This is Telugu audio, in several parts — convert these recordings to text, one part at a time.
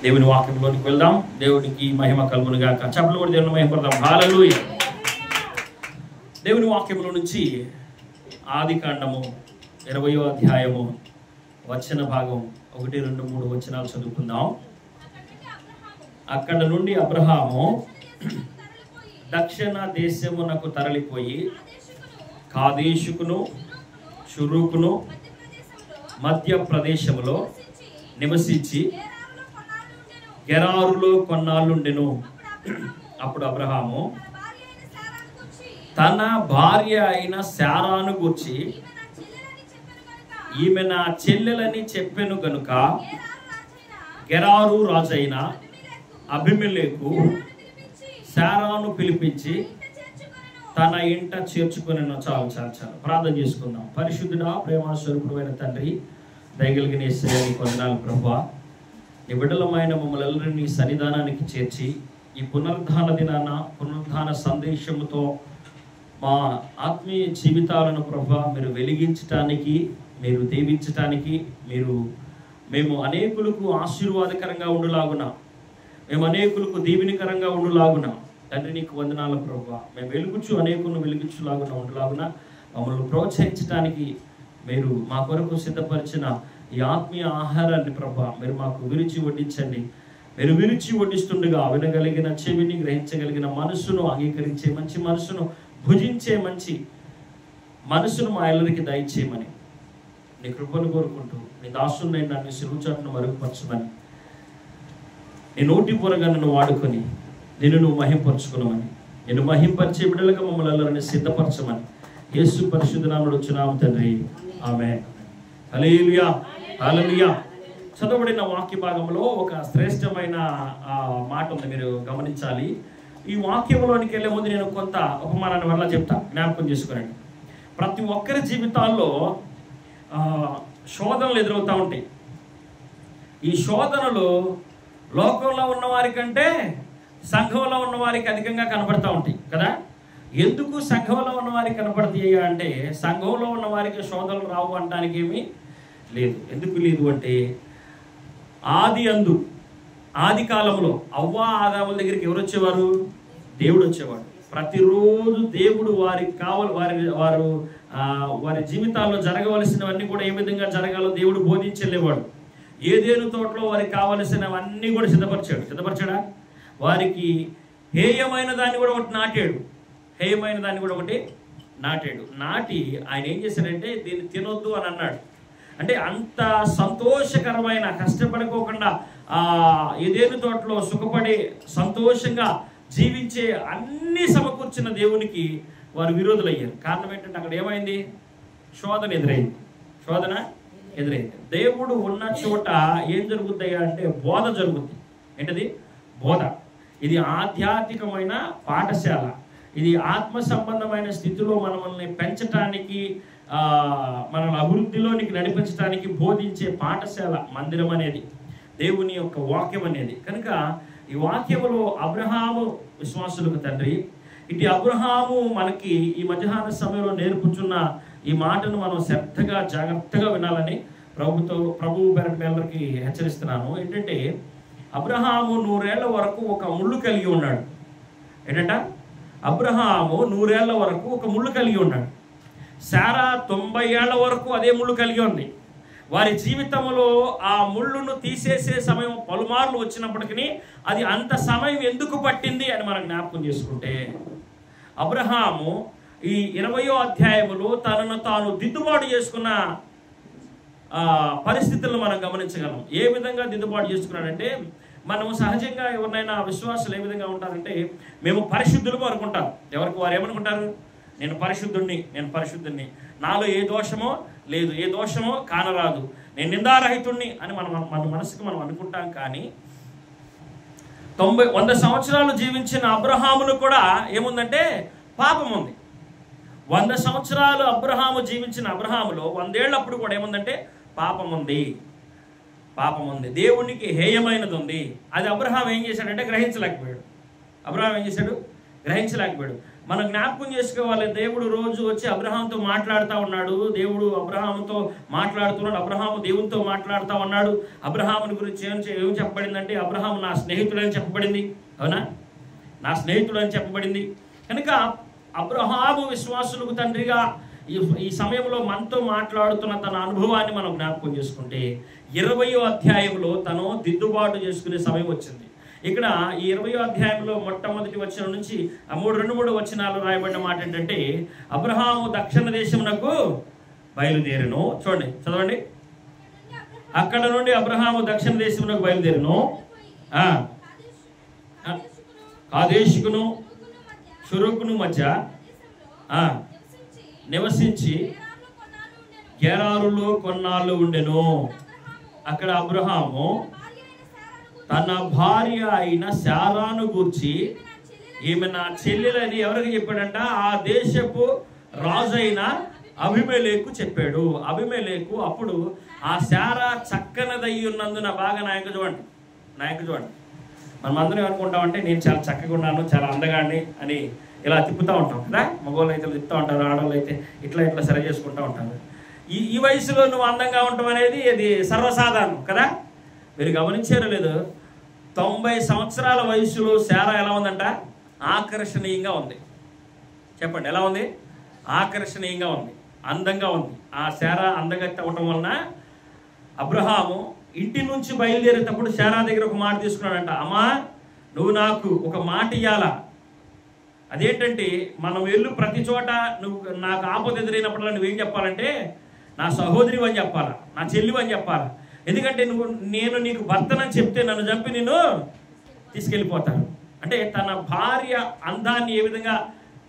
దేవుని వాక్యంలోనికి వెళ్దాం. దేవునికి మహిమ కలుగును గాక. చప్పట్లు కూడా దేవుని మహిమపడదాం. హల్లెలూయా. దేవుని వాక్యంలో నుంచి ఆదికాండము 20వ అధ్యాయము వచన భాగం 1, 2, 3 వచనాలు చదువుకుందాం. అక్కడ నుండి అబ్రహాము దక్షిణ దేశమునకు తరలిపోయి కాదేశుకును షురూకును మధ్య ప్రదేశములో నివసించి గెరారులో కొన్నాళ్ళుండెను. అప్పుడు అబ్రహాము తన భార్య అయిన శారాను గూర్చి ఈమె నా చెల్లెలని చెప్పెను గనుక గెరారు రాజైన అబీమెలెకు శారాను పిలిపించి తన ఇంట చేర్చుకుని చాలు ప్రార్థన చేసుకుందాం. పరిశుద్ధుడా, ప్రేమ స్వరూపుడైన తండ్రి, దయగలిగిన యేసయ్య నీకు వందనాలు ప్రభువా. నీ బిడ్డలమైన మమ్మల్ని అందరినీ నీ సన్నిధానానికి చేర్చి ఈ పునరుద్ధాన దినాన పునరుద్ధాన సందేశముతో మా ఆత్మీయ జీవితాలను ప్రభువా మీరు వెలిగించటానికి, మీరు దీవించటానికి, మేము అనేకులకు ఆశీర్వాదకరంగా ఉండులాగున, మేము అనేకులకు దీవెనకరంగా ఉండులాగున తండ్రి నీకు వందనాలు ప్రభువా. మేము అనేకులను వెలుగుచులాగున ఉండులాగున మమ్మల్ని ప్రోత్సహించడానికి మీరు మా కొరకు సిద్ధపరిచిన ఈ ఆత్మీయ ఆహారాన్ని ప్రభువా మీరు మాకు విరిచి వడ్డించండి. మీరు విరిచి వడ్డిస్తుండగా వినగలిగిన చెవిని, గ్రహించగలిగిన మనసును, అంగీకరించే మంచి మనసును, భుజించే మంచి మనసును మా అందరికి దయచేయమని నీ కృపను కోరుకుంటూ నీ దాసుని నన్ను సిరుచాటును మరుగుపరచమని, నీ నోటి పూరగా నన్ను వాడుకొని నిన్ను నువ్వు మహింపరచుకున్నామని, నేను మహింపరిచే బిడ్డలుగా మమ్మల్ని అందరినీ సిద్ధపరచమని యేసు పరిశుద్ధ నామములో వచ్చున్నాము తండ్రి. ఆమేన్. హల్లెలూయా. హల్లెలూయా. చదవబడిన వాక్య భాగంలో ఒక శ్రేష్టమైన మాట ఉంది, మీరు గమనించాలి. ఈ వాక్యంలోనికి వెళ్ళే ముందు నేను కొంత ఉపమానాన్ని వల్ల చెప్తా, జ్ఞాపకం చేసుకోండి. ప్రతి ఒక్కరి జీవితాల్లో శోధనలు ఎదురవుతూ ఉంటాయి. ఈ శోధనలు లోకంలో ఉన్న వారి కంటే సంఘంలో ఉన్న వారికి అధికంగా కనపడతా ఉంటాయి కదా. ఎందుకు సంఘంలో ఉన్న వారికి కనపడతాయి అంటే, సంఘంలో ఉన్న వారికి శోధనలు రావు అనడానికి ఏమీ లేదు. ఎందుకు లేదు అంటే, ఆది కాలంలో అవ్వ ఆదాముల దగ్గరికి ఎవరు వచ్చేవారు? దేవుడు వచ్చేవాడు. ప్రతిరోజు దేవుడు వారికి వారి జీవితాల్లో జరగవలసినవన్నీ కూడా ఏ విధంగా జరగాలో దేవుడు బోధించెళ్ళేవాడు. ఏదేను తోటలో వారికి కావలసినవన్నీ కూడా సిద్ధపరిచాడా? వారికి హేయమైన దాన్ని కూడా ఒకటి నాటాడు. నాటి ఆయన ఏం చేశాడంటే, దీన్ని తినొద్దు అని అన్నాడు. అంటే అంత సంతోషకరమైన, కష్టపడుకోకుండా ఏదేను తోటలో సుఖపడి సంతోషంగా జీవించే అన్ని సమకూర్చిన దేవునికి వారు విరోధులయ్యారు. కారణం ఏంటంటే, అక్కడ ఏమైంది? శోధన ఎదురైంది. దేవుడు ఉన్న చోట ఏం జరుగుతాయి అంటే బోధ జరుగుద్ది. ఏంటది? బోధ. ఇది ఆధ్యాత్మికమైన పాఠశాల. ఇది ఆత్మ సంబంధమైన స్థితిలో మనల్ని పెంచటానికి, మనల్ని అభివృద్ధిలోనికి నడిపించడానికి బోధించే పాఠశాల, మందిరం అనేది దేవుని యొక్క వాక్యం అనేది. కనుక ఈ వాక్యములో అబ్రహాము విశ్వాసులకు తండ్రి, ఇటు అబ్రహాము మనకి ఈ మధ్యాహ్న సమయంలో నేర్పుచున్న ఈ మాటను మనం శ్రద్ధగా జాగ్రత్తగా వినాలని ప్రభువు పేరటి హెచ్చరిస్తున్నాను. ఏంటంటే, అబ్రహాము 100 ఏళ్ల వరకు ఒక ముళ్ళు కలిగి ఉన్నాడు. ఏంటంట? అబ్రహాము 100 ఏళ్ల వరకు ఒక ముళ్ళు కలిగి ఉన్నాడు. శారా 90 ఏళ్ల వరకు అదే ముళ్ళు కలిగి ఉంది. వారి జీవితంలో ఆ ముళ్ళును తీసేసే సమయం పలుమార్లు వచ్చినప్పటికీ అది అంత సమయం ఎందుకు పట్టింది అని మనం జ్ఞాపకం చేసుకుంటే, అబ్రహాము ఈ 20వ అధ్యాయములో తనను తాను దిద్దుబాటు చేసుకున్న పరిస్థితులను మనం గమనించగలం. ఏ విధంగా దిద్దుబాటు చేసుకున్నాడంటే, మనం సహజంగా ఎవరినైనా విశ్వాసులు ఏ విధంగా ఉంటారంటే, మేము పరిశుద్ధులు అనుకుంటారు. ఎవరికి వారు ఏమనుకుంటారు? నేను పరిశుద్ధుణ్ణి, నాలో ఏ దోషమో లేదు, ఏ దోషమో కానరాదు, నేను నిందారహితుణ్ణి అని మన మనసుకు మనం అనుకుంటాం. కానీ 100 సంవత్సరాలు జీవించిన అబ్రహామును కూడా ఏముందంటే పాపం ఉంది. 100 సంవత్సరాలు అబ్రహాము జీవించిన అబ్రహాములో 100 ఏళ్ళప్పుడు కూడా ఏముందంటే పాపం ఉంది. దేవునికి హేయమైనది ఉంది. అది అబ్రహాం ఏం చేశాడంటే గ్రహించలేకపోయాడు. మనం జ్ఞాపకం చేసుకోవాలి. దేవుడు రోజు వచ్చి అబ్రహాంతో మాట్లాడుతూ ఉన్నాడు. దేవుడు అబ్రహాముతో మాట్లాడుతున్నాడు. అబ్రహాము దేవునితో మాట్లాడుతూ ఉన్నాడు. అబ్రహాముని గురించి ఏం చెప్పబడిందంటే అబ్రహాము నా స్నేహితుడు అని చెప్పబడింది. అవునా? నా స్నేహితుడు అని చెప్పబడింది. కనుక అబ్రహాము విశ్వాసులకు తండ్రిగా ఈ సమయంలో మనతో మాట్లాడుతున్న తన అనుభవాన్ని మనం జ్ఞాపకం చేసుకుంటే 20వ అధ్యాయంలో తను దిద్దుబాటు చేసుకునే సమయం వచ్చింది. ఇక్కడ ఈ 20వ అధ్యాయంలో మొట్టమొదటి వచనం నుంచి 2-3 వచనాలు రాయబడిన మాట ఏంటంటే, అబ్రహాము దక్షిణ దేశమునకు బయలుదేరును. చూడండి, చదవండి. అక్కడ నుండి అబ్రహాము దక్షిణ దేశమునకు బయలుదేరును, కాదేశుకును షురుకును మధ్య నివసించి గెరారులో కొన్నాళ్ళు ఉండెను. అక్కడ అబ్రహాము తన భార్య అయిన శారాను గూర్చి ఈమె నా చెల్లెలని ఎవరికి చెప్పాడంట? ఆ దేశపు రాజైన అబీమెలెకు చెప్పాడు. అబీమెలెకు అప్పుడు ఆ శారా చక్కనదయ్యి ఉన్నందున బాగా నాయకు చూడండి. మనం అందరం ఏమనుకుంటామంటే నేను చాలా చక్కగా ఉన్నాను, చాలా అందగాడిని అని ఇలా తిప్పుతూ ఉంటాం కదా. మగవాళ్ళు అయితే తిప్పుతూ ఉంటారు, ఆడవాళ్ళు అయితే ఇట్లా సరి చేసుకుంటూ ఉంటారు. ఈ వయసులో నువ్వు అందంగా ఉండటం అనేది అది సర్వసాధారణం కదా. మీరు గమనించారో లేదు, 90 సంవత్సరాల వయసులో శారా ఎలా ఉందంట? ఆకర్షణీయంగా ఉంది. చెప్పండి, ఎలా ఉంది? ఆకర్షణీయంగా ఉంది, అందంగా ఉంది. ఆ శారా అందంగా అవ్వటం వలన అబ్రహాము ఇంటి నుంచి బయలుదేరేటప్పుడు శారా దగ్గర ఒక మాట తీసుకున్నాడంట. అమ్మా, నువ్వు నాకు ఒక మాట ఇయ్యాలా? అదేంటంటే, మనం వెళ్ళు ప్రతి చోట నువ్వు నాకు ఆపద ఎదురైనప్పుడల్లా నువ్వేం చెప్పాలంటే నా సహోదరి అని చెప్పాలా, నా చెల్లి అని చెప్పాలా. ఎందుకంటే నేను నీకు భర్తనని చెప్తే నన్ను చంపి నిన్ను తీసుకెళ్ళిపోతాను. అంటే తన భార్య అందాన్ని ఏ విధంగా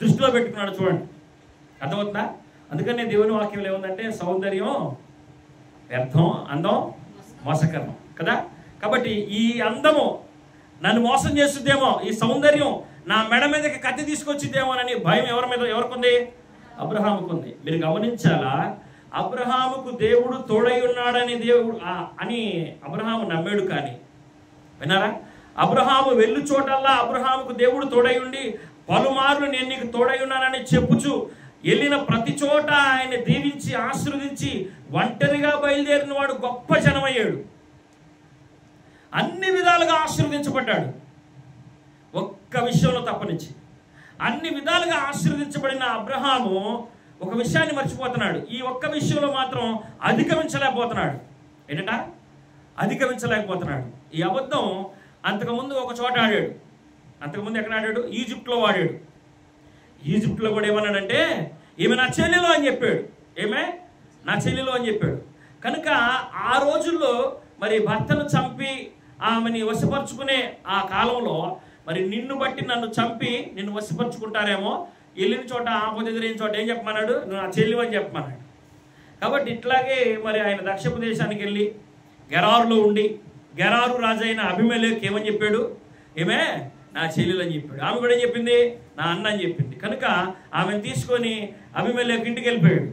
దృష్టిలో పెట్టుకున్నాడు చూడండి. అర్థమవుతుందా? అందుకనే దేవుని వాక్యంలో ఏముందంటే సౌందర్యం వ్యర్థం, అందం మోసకరం కదా. కాబట్టి ఈ అందము నన్ను మోసం చేస్తుందేమో, ఈ సౌందర్యం నా మెడ మీదకి కత్తి తీసుకొచ్చిద్దేమోనని భయం ఎవరికి ఉంది? అబ్రహాముకు ఉంది. మీరు గమనించాలా, అబ్రహాముకు దేవుడు తోడై ఉన్నాడని అని అబ్రహాము నమ్మాడు. కానీ విన్నారా, అబ్రహాము వెళ్ళు చోటల్లా అబ్రహాముకు దేవుడు తోడై ఉండి పలుమార్లు నేను నీకు తోడై ఉన్నానని చెప్పుచు వెళ్ళిన ప్రతి చోట ఆయన దీవించి ఆశీర్వదించి ఒంటరిగా బయలుదేరిన వాడు గొప్ప జనమయ్యాడు. అన్ని విధాలుగా ఆశీర్వదించబడ్డాడు. ఒక్క విషయంలో తప్పనిచ్చి అన్ని విధాలుగా ఆశీర్వదించబడిన అబ్రహాము ఒక విషయాన్ని మర్చిపోతున్నాడు. ఈ ఒక్క విషయంలో మాత్రం అధిగమించలేకపోతున్నాడు. ఏంటంట? అధిగమించలేకపోతున్నాడు. ఈ అబద్ధం అంతకుముందు ఒక చోట ఆడాడు. అంతకుముందు ఎక్కడ ఆడాడు? ఈజిప్ట్లో ఆడాడు. ఈజిప్ట్లో కూడా ఏమన్నాడంటే ఈమె నా చెల్లెలు అని చెప్పాడు. ఏమే నా చెల్లెలు అని చెప్పాడు. కనుక ఆ రోజుల్లో మరి భర్తను చంపి ఆమెని వశపరుచుకునే ఆ కాలంలో మరి నిన్ను బట్టి నన్ను చంపి నిన్ను వశపరుచుకుంటారేమో, వెళ్ళిన చోట ఆపద ఎదురైన చోట ఏం చెప్పమన్నాడు? నువ్వు నా చెల్లి అని చెప్పమన్నాడు. కాబట్టి ఇట్లాగే మరి ఆయన దక్షిణ దేశానికి వెళ్ళి గెరారులో ఉండి గెరారు రాజైన అబీమెలెకు ఏమని చెప్పాడు? ఏమే నా చెల్లెలు అని చెప్పాడు. ఆమె కూడా ఏం చెప్పింది? నా అన్న అని చెప్పింది. కనుక ఆమెను తీసుకొని అబీమెలెకు ఇంటికి వెళ్ళిపోయాడు.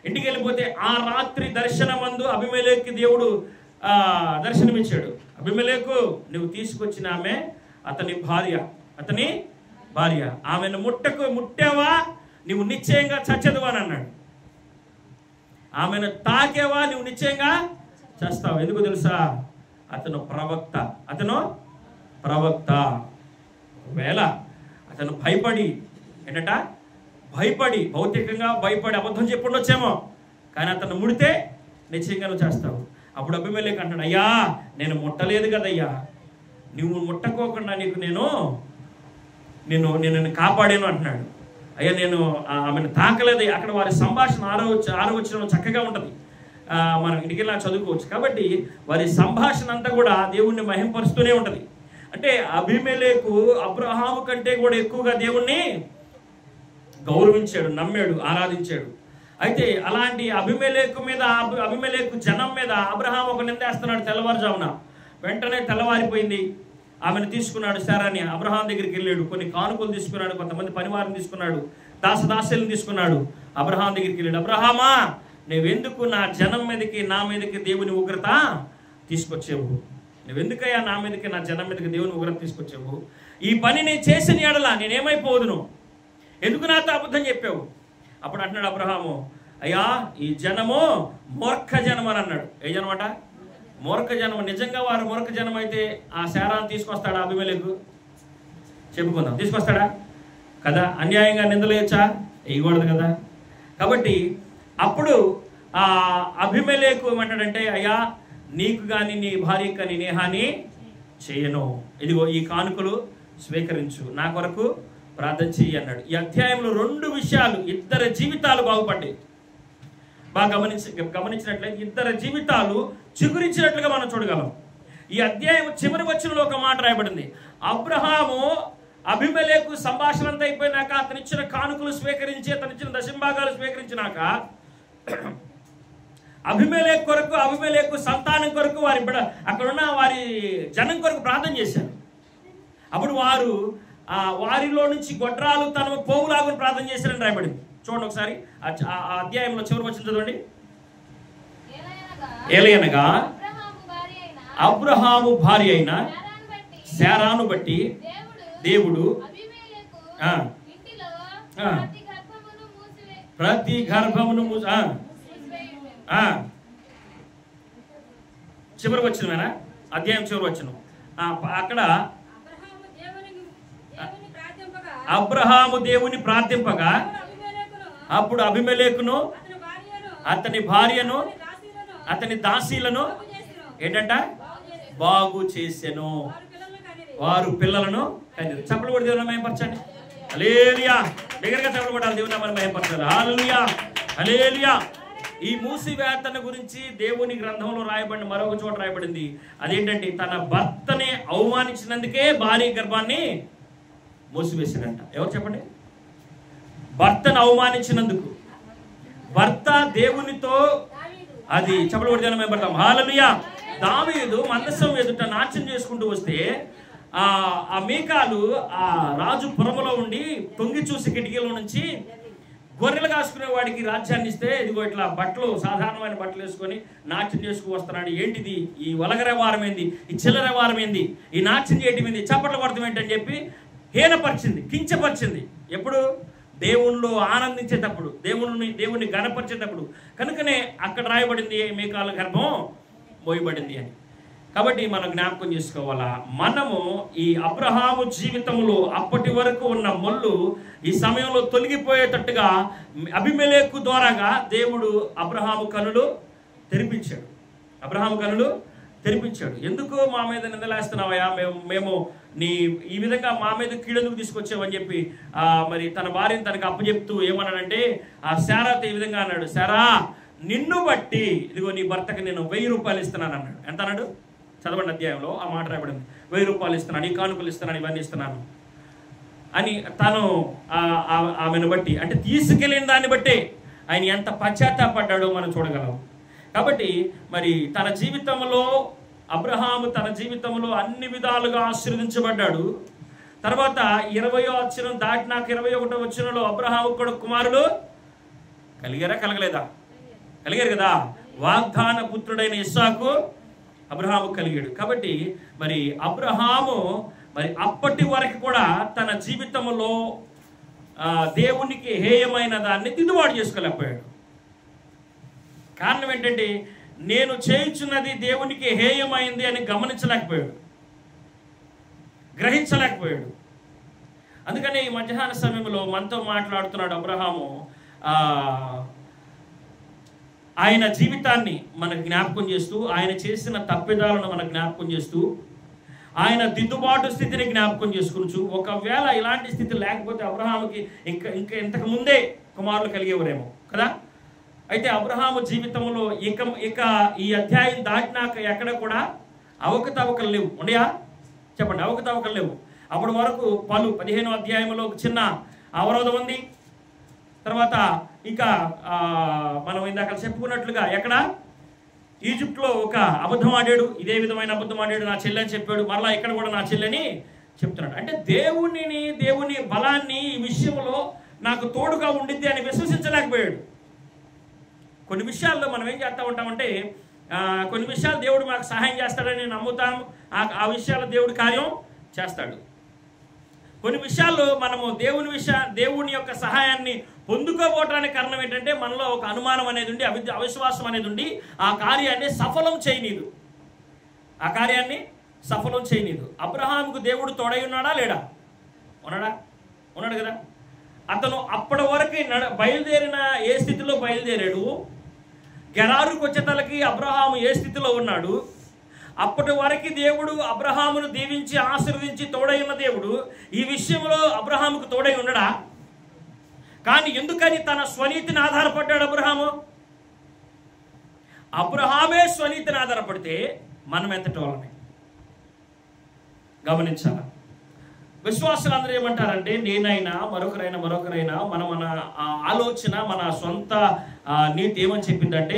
ఇంటికి వెళ్ళిపోతే ఆ రాత్రి దర్శనమందు అబీమెలెకుకి దేవుడు దర్శనమిచ్చాడు. అబీమెలెకు, నువ్వు తీసుకొచ్చిన ఆమె అతని భార్య, ఆమెను ముట్టావా నువ్వు నిశ్చయంగా చచ్చదు అని అన్నాడు. ఆమెను తాకేవా నువ్వు నిశ్చయంగా చేస్తావు. ఎందుకు తెలుసా? అతను ప్రవక్త. ఒకవేళ అతను భయపడి భౌతికంగా భయపడి అబద్ధం చెప్పుండొచ్చేమో, కానీ అతను ముడితే నిశ్చయంగా నువ్వు చేస్తావు. అప్పుడు అబీమెలెకు అంటాడు, అయ్యా నేను ముట్టలేదు కదయ్యా, నువ్వు ముట్టకోకుండా నేను కాపాడాను అంటున్నాడు. అయ్యా నేను ఆమెను తాకలేదు. అక్కడ వారి సంభాషణ 6వ వచనం చక్కగా ఉంటుంది. మనం ఇంటికి వెళ్ళి చదువుకోవచ్చు. కాబట్టి వారి సంభాషణ అంతా కూడా దేవుణ్ణి మహింపరుస్తూనే ఉంటుంది. అంటే అబీమెలెకు అబ్రహాము కంటే కూడా ఎక్కువగా దేవుణ్ణి గౌరవించాడు, నమ్మాడు, ఆరాధించాడు. అయితే అలాంటి అబీమెలెకు జనం మీద అబ్రహాము ఒక నిందేస్తున్నాడు. తెల్లవారుజామున వెంటనే తెల్లవారిపోయింది. ఆమెను తీసుకున్నాడు, శారాని. అబ్రహాం దగ్గరికి వెళ్ళాడు. కొన్ని కానుకలు తీసుకున్నాడు, కొంతమంది పనివారిని తీసుకున్నాడు, దాసదాసులను తీసుకున్నాడు. అబ్రహాం దగ్గరికి వెళ్ళాడు. అబ్రహామా, నువ్వెందుకు నా జనం మీదకి నా మీదకి దేవుని ఉగ్రత తీసుకొచ్చావు? నువ్వెందుకయ్యా నా మీదకి నా జనం మీదకి దేవుని ఉగ్రత తీసుకొచ్చావు? ఈ పని నేను చేసిన ఎడల నేనేమైపోదును? ఎందుకు నాతో అబద్ధం చెప్పావు? అప్పుడు అంటున్నాడు అబ్రహాము, అయ్యా ఈ జనము మూర్ఖ జనం అని అన్నాడు. ఏ జనం అట? మూర్ఖ జనం. నిజంగా వారు మూర్ఖ జనం అయితే ఆ శారాన్ని తీసుకొస్తాడా అబీమెలెకు? చెప్పుకుందాం, తీసుకొస్తాడా? కదా. అన్యాయంగా నిందలేయచ్చా? వేయకూడదు కదా. కాబట్టి అప్పుడు ఆ అబీమెలెకు ఏమంటాడంటే, అయ్యా నీకు కానీ నీ భార్యకు కానీ నే హాని చేయను, ఇదిగో ఈ కానుకలు స్వీకరించు, నా కొరకు ప్రార్థన చెయ్యి అన్నాడు. ఈ అధ్యాయంలో 2 విషయాలు, ఇద్దరి జీవితాలు బాగుపడ్డాయి. బాగా గమనించినట్లయితే ఇద్దరి జీవితాలు చిగురించినట్లుగా మనం చూడగలం. ఈ అధ్యాయం చివరి వచనంలో ఒక మాట రాయబడింది. అబ్రహాము అబీమెలెకు సంభాషణ అంతా అయిపోయినాక, అతనిచ్చిన కానుకలు స్వీకరించి, అతనిచ్చిన దశంభాగాలు స్వీకరించినాక అబీమెలెకు కొరకు, అబీమెలెకు సంతానం కొరకు, అక్కడున్న వారి జనం కొరకు ప్రార్థన చేశారు. అప్పుడు వారిలో నుంచి గొడ్రాలు తన పోవులాగుని ప్రార్థన చేశారని రాయబడింది. చూడండి ఒకసారి ఆ అధ్యాయంలో చివరి వచ్చిన చదవండి. ఏలయనగా అబ్రహాము భార్య అయిన శారాను బట్టి దేవుడు ప్రతి గర్భమును చివరి వచ్చిన అధ్యాయం చివరి వచ్చిన అక్కడ అబ్రహాము దేవుని ప్రార్థింపగా అప్పుడు అబీమెలెకును అతని భార్యను అతని దాసీలను ఏంటంట బాగు చేసెను, వారు పిల్లలను కనిరి. చప్పలు కూడా దేవుని మహిమపరచండి. హల్లెలూయా. దగ్గరగా చప్పలు కొట్టాలి, దేవుని నామమున మహిమపరచాలి. హల్లెలూయా, హల్లెలూయా. ఈ మూసివేతన గురించి దేవుని గ్రంథంలో రాయబడిన మరొక చోట రాయబడింది. అదేంటంటే తన భర్తని అవమానించినందుకే భార్య గర్భాన్ని మూసివేసినంట. ఎవరు చెప్పండి? భర్తను అవమానించినందుకు. భర్త దేవునితో అది చప్పలు కొట్టి దేవుని మహిమపడతాం. హల్లెలూయా. దావీదు మందసం ఎదుట నాట్యం చేసుకుంటూ వస్తే ఆ మీకాలు ఆ రాజు పురములో ఉండి తొంగి చూసి కిటికీలో నుంచి గొర్రెలు కాసుకునే వాడికి రాజ్యాన్ని ఇస్తే, ఇదిగో ఇట్లా బట్టలు, సాధారణమైన బట్టలు వేసుకొని నాట్యం చేసుకు వస్తున్నాడు. ఏంటిది? ఈ వలగర వారం ఏంది? ఈ చిల్లర వారం ఏంది? ఈ నాట్యం చేయటం ఏంది? చప్పట్లు కొడతాం ఏంటని చెప్పి హీనపరిచింది, కించపరిచింది. ఎప్పుడు? దేవుణ్ణిలో ఆనందించేటప్పుడు, దేవుణ్ణి గణపరిచేటప్పుడు. కనుకనే అక్కడ రాయబడింది మీకాల గర్భం మోయబడింది అని. కాబట్టి మనం జ్ఞాపకం చేసుకోవాలా, మనము ఈ అబ్రహాము జీవితంలో అప్పటి వరకు ఉన్న మొల్లు ఈ సమయంలో తొలగిపోయేటట్టుగా అబీమెలెకు ద్వారాగా దేవుడు అబ్రహాము కనులు తెరిపించాడు. అబ్రహాము కనులు తెరిపించాడు. ఎందుకు మా మీద నిందలేస్తున్నావయ్యా, మేము ఈ విధంగా మా మీద కీడెందుకు తీసుకొచ్చావని చెప్పి మరి తన భార్యను తనకు అప్పచెప్తూ ఏమన్నాడంటే, ఆ శారాతో ఈ విధంగా అన్నాడు, శారా నిన్ను బట్టి ఇదిగో నీ భర్తకి నేను 1000 రూపాయలు ఇస్తున్నాను అన్నాడు. ఎంత అన్నాడు? చదవండి అధ్యాయంలో ఆ మాట రాయబడింది. 1000 రూపాయలు ఇస్తున్నాను, ఈ కానుకలు ఇస్తున్నాను, ఇవన్నీ ఇస్తున్నాను అని తను ఆమెను బట్టి, అంటే తీసుకెళ్ళిన దాన్ని బట్టి ఆయన ఎంత పశ్చాత్తాపడ్డాడో మనం చూడగలం. కాబట్టి మరి తన జీవితంలో అబ్రహాము తన జీవితంలో అన్ని విధాలుగా ఆశీర్వదించబడ్డాడు. తర్వాత 20వ వచనం దాటినాక 21వ వచనంలో అబ్రహాము కూడా కుమారులు కలిగారా? కలగలేదా? కలిగారు కదా. వాగ్దాన పుత్రుడైన ఇస్సాకు అబ్రహాము కలిగాడు. కాబట్టి మరి అబ్రహాము మరి అప్పటి వరకు కూడా తన జీవితంలో దేవునికి హేయమైన దాన్ని దిద్దుబాటు చేసుకోలేకపోయాడు. కారణం ఏంటంటే, నేను చేయించున్నది దేవునికి హేయమైంది అని గమనించలేకపోయాడు, గ్రహించలేకపోయాడు. అందుకని ఈ మధ్యాహ్న సమయంలో మనతో మాట్లాడుతున్నాడు అబ్రహాము. ఆయన జీవితాన్ని మనకు జ్ఞాపకం చేస్తూ, ఆయన చేసిన తప్పిదాలను మనకు జ్ఞాపకం చేస్తూ, ఆయన దిద్దుబాటు స్థితిని జ్ఞాపకం చేసుకుని, ఒకవేళ ఇలాంటి స్థితి లేకపోతే అబ్రహాముకి ఇంకా ఇంతకు ముందే కుమారులు కలిగేవారేమో కదా. అయితే అబ్రహాము జీవితంలో ఇక ఈ అధ్యాయం దాటినాక ఎక్కడ కూడా అవకతవకలు లేవు. ఉండయా? చెప్పండి. అవకతవకలు లేవు. అప్పటి వరకు 15వ అధ్యాయంలో చిన్న అవరోధం ఉంది. తర్వాత ఇంకా మనం ఇందాక చెప్పుకున్నట్లుగా ఎక్కడ ఈజిప్ట్లో ఒక అబద్ధం ఆడాడు, ఇదే విధమైన అబద్ధం ఆడాడు, నా చెల్లి అని చెప్పాడు. మరలా ఇక్కడ కూడా నా చెల్లని చెప్తున్నాడు. అంటే దేవుని బలాన్ని ఈ విషయంలో నాకు తోడుగా ఉండిద్ది అని విశ్వసించలేకపోయాడు. కొన్ని విషయాల్లో మనం ఏం చేస్తూ ఉంటామంటే, కొన్ని విషయాలు దేవుడు మనకు సహాయం చేస్తాడని నమ్ముతాం. ఆ విషయాల్లో దేవుడు కార్యం చేస్తాడు. కొన్ని విషయాల్లో మనము దేవుని యొక్క సహాయాన్ని పొందుకోబోవటానికి కారణం ఏంటంటే మనలో ఒక అనుమానం అనేది ఉండి, అవిశ్వాసం అనేది ఉండి ఆ కార్యాన్ని సఫలం చేయనీదు. అబ్రహాముకు దేవుడు తోడై ఉన్నాడా లేడా? ఉన్నాడు కదా. అతను అప్పటి వరకు బయలుదేరిన ఏ స్థితిలో బయలుదేరాడు, గెరారుకు వచ్చేతలకి అబ్రహాము ఏ స్థితిలో ఉన్నాడు, అప్పటి వరకు దేవుడు అబ్రహామును దీవించి ఆశీర్వదించి తోడై ఉన్న దేవుడు ఈ విషయంలో అబ్రహాముకు తోడై ఉండడా? కానీ ఎందుకని తన స్వనీతిని ఆధారపడ్డాడు అబ్రహామే స్వనీతిని ఆధారపడితే మనం ఎంతటి వాళ్ళని గమనించాలి. విశ్వాసులందరూ ఏమంటారంటే, నేనైనా మరొకరైనా మన ఆలోచన, మన సొంత నీతి ఏమని చెప్పిందంటే,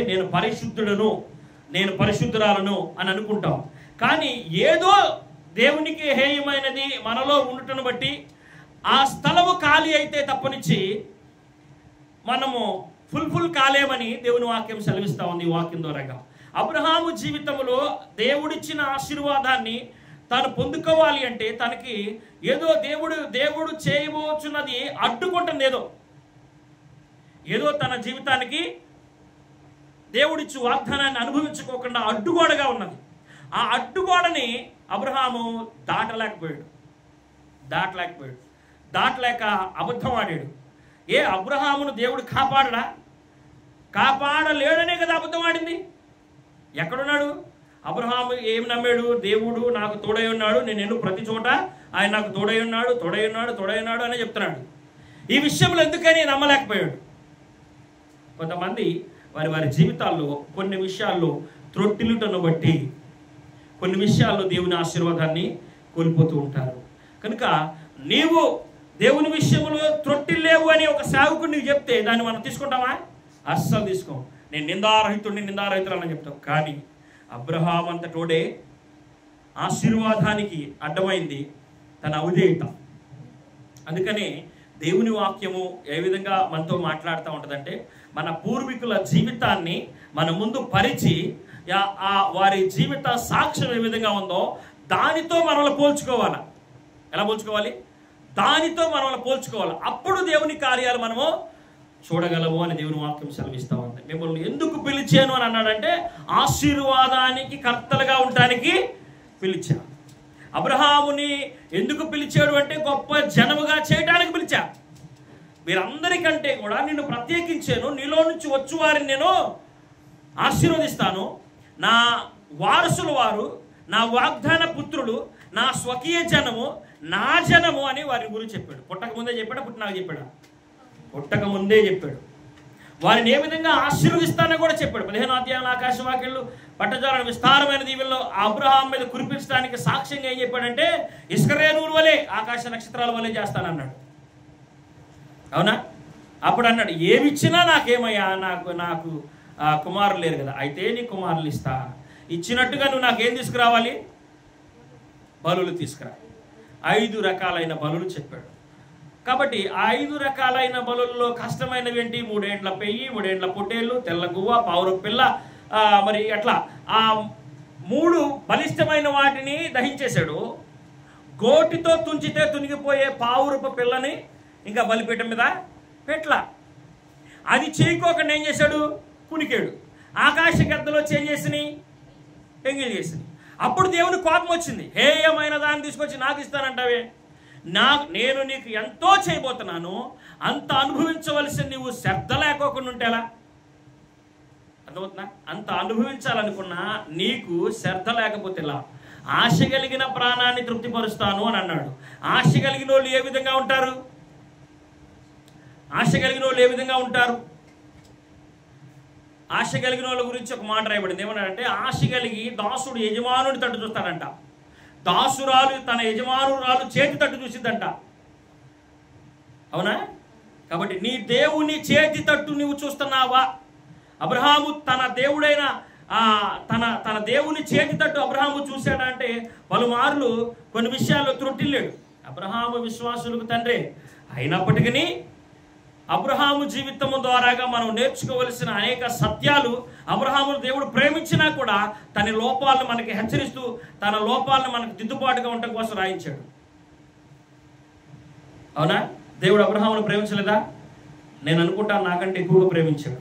నేను పరిశుద్ధురాలను అని అనుకుంటాం. కానీ ఏదో దేవునికి హేయమైనది మనలో ఉండటం బట్టి ఆ స్థలము ఖాళీ అయితే తప్పనిచ్చి మనము ఫుల్ కాలేమని దేవుని వాక్యం సెలవిస్తా ఉంది. ఈ వాక్యం ద్వారాగా అబ్రహాము జీవితంలో దేవుడిచ్చిన ఆశీర్వాదాన్ని తాను పొందుకోవాలి అంటే తనకి ఏదో దేవుడు చేయబోచున్నది అడ్డుకుంటుంది. ఏదో తన జీవితానికి దేవుడిచ్చు వాగ్దానాన్ని అనుభవించుకోకుండా అడ్డుగోడగా ఉన్నది. ఆ అడ్డుగోడని అబ్రహాము దాటలేక అబద్ధం ఆడాడు. అబ్రహామును దేవుడు కాపాడలేడనే కదా అబద్ధం ఆడింది. ఎక్కడున్నాడు అబ్రహాము? ఏం నమ్మాడు? దేవుడు నాకు తోడై ఉన్నాడు, నేను ప్రతి చోట ఆయన నాకు తోడై ఉన్నాడు అని చెప్తున్నాడు. ఈ విషయంలో ఎందుకని నమ్మలేకపోయాడు? కొంతమంది వారి జీవితాల్లో కొన్ని విషయాల్లో త్రొట్టిల్లుటను బట్టి కొన్ని విషయాల్లో దేవుని ఆశీర్వాదాన్ని కోల్పోతూ ఉంటారు. కనుక నీవు దేవుని విషయంలో త్రొట్టిల్లేవు అని ఒక సేవకుడు నీకు చెప్తే దాన్ని మనం తీసుకుంటామా? అస్సలు తీసుకోం. నేను నిందారహితురాలని చెప్తాం. కానీ అబ్రహాం అంతటోడే ఆశీర్వాదానికి అడ్డమైంది తన అవిధేయత. అందుకనే దేవుని వాక్యము ఏ విధంగా మనతో మాట్లాడుతూ ఉంటుందంటే, మన పూర్వీకుల జీవితాన్ని మన ముందు పరిచి వారి జీవిత సాక్ష్యం ఏ విధంగా ఉందో దానితో మనల్ని పోల్చుకోవాలి. ఎలా పోల్చుకోవాలి? దానితో మనల్ని పోల్చుకోవాలి. అప్పుడు దేవుని కార్యాలు మనము చూడగలము అని దేవుని వాక్యం సెలవిస్తూ ఉంది. మిమ్మల్ని ఎందుకు పిలిచాను అని అన్నాడంటే, ఆశీర్వాదానికి కర్తలుగా ఉండటానికి పిలిచాను. అబ్రహాముని ఎందుకు పిలిచాడు అంటే, గొప్ప జనముగా చేయడానికి పిలిచా. వీరందరికంటే కూడా నిన్ను ప్రత్యేకించాను, నీలో నుంచి వచ్చు వారిని నేను ఆశీర్వదిస్తాను, నా వారసులు వారు, నా వాగ్దాన పుత్రులు, నా స్వకీయ జనము, నా జనము అని వారి గురించి చెప్పాడు. పుట్టక ముందే చెప్పాడా? పుట్టినాక చెప్పాడా? పుట్టక ముందే చెప్పాడు. వారిని ఏ విధంగా ఆశీర్వదిస్తానో కూడా చెప్పాడు. 15వ అధ్యాయంలో ఆకాశవాక్యాలు పట్టజాల విస్తారమైన దీవెనలో అబ్రహాం మీద కురిపించడానికి సాక్ష్యంగా ఏం చెప్పాడంటే, ఇస్కరేణువుల వలె ఆకాశ నక్షత్రాల వలె చేస్తానన్నాడు. అవునా? అప్పుడు అన్నాడు, ఏమిచ్చినా నాకేమయ్యా, నాకు కుమారులు లేరు కదా, అయితే నీ కుమారులు ఇస్తా. ఇచ్చినట్టుగా నువ్వు నాకేం తీసుకురావాలి? బలులు తీసుకురా. 5 రకాలైన బలులు చెప్పాడు. కాబట్టి ఆ 5 రకాలైన బలుల్లో కష్టమైనవి ఏంటి? 3 ఏండ్ల పెయ్యి, 3 ఏండ్ల పొట్టేళ్ళు, తెల్ల గువ్వ, పావురపు పిల్ల, మరి అట్లా ఆ 3 బలిష్టమైన వాటిని దహించేశాడు. గోటితో తుంచితే తునిగిపోయే పావురపు పిల్లని ఇంకా బలిపీఠం మీద పెట్లా. అది చేయకోకుండా ఏం చేశాడు? కునికాడు. ఆకాశ గద్దలో చేసిని ఎంగిల్ చేసింది. అప్పుడు దేవుని కోపం వచ్చింది. హేయమైన దాన్ని తీసుకొచ్చి నాకు ఇస్తానంటావే, నేను నీకు ఎంతో చేయబోతున్నాను, అంత అనుభవించవలసి నువ్వు శ్రద్ధ లేకోకుండా ఉంటేలా? అర్థమవుతుందా? అంత అనుభవించాలనుకున్నా నీకు శ్రద్ధ లేకపోతే ఎలా? ఆశ కలిగిన ప్రాణాన్ని తృప్తిపరుస్తాను అని అన్నాడు. ఆశ కలిగిన వాళ్ళు ఏ విధంగా ఉంటారు? ఆశ కలిగిన వాళ్ళ గురించి ఒక మాట రాయబడింది. ఏమన్నాడంటే, ఆశ కలిగి దాసుడు యజమానుని తట్టు చూస్తాడంట, దాసురాలు తన యజమానురాలు చేతి తట్టు చూసిద్దంట. అవునా? కాబట్టి నీ దేవుని చేతి తట్టు నువ్వు చూస్తున్నావా? అబ్రహాము తన దేవుడైన తన దేవుని చేతి తట్టు అబ్రహాము చూశాడంటే పలుమార్లు కొన్ని విషయాల్లో త్రొట్టిల్లాడు. అబ్రహాము విశ్వాసులకు తండ్రి అయినప్పటికీ అబ్రహాము జీవితము ద్వారాగా మనం నేర్చుకోవలసిన అనేక సత్యాలు, అబ్రహామును దేవుడు ప్రేమించినా కూడా తన లోపాలను మనకి హెచ్చరిస్తూ తన లోపాలను మనకు దిద్దుబాటుగా ఉండటం కోసం రాయించాడు. అవునా? దేవుడు అబ్రహామును ప్రేమించలేదా? నేను అనుకుంటాను నాకంటే ఎక్కువగా ప్రేమించాడు.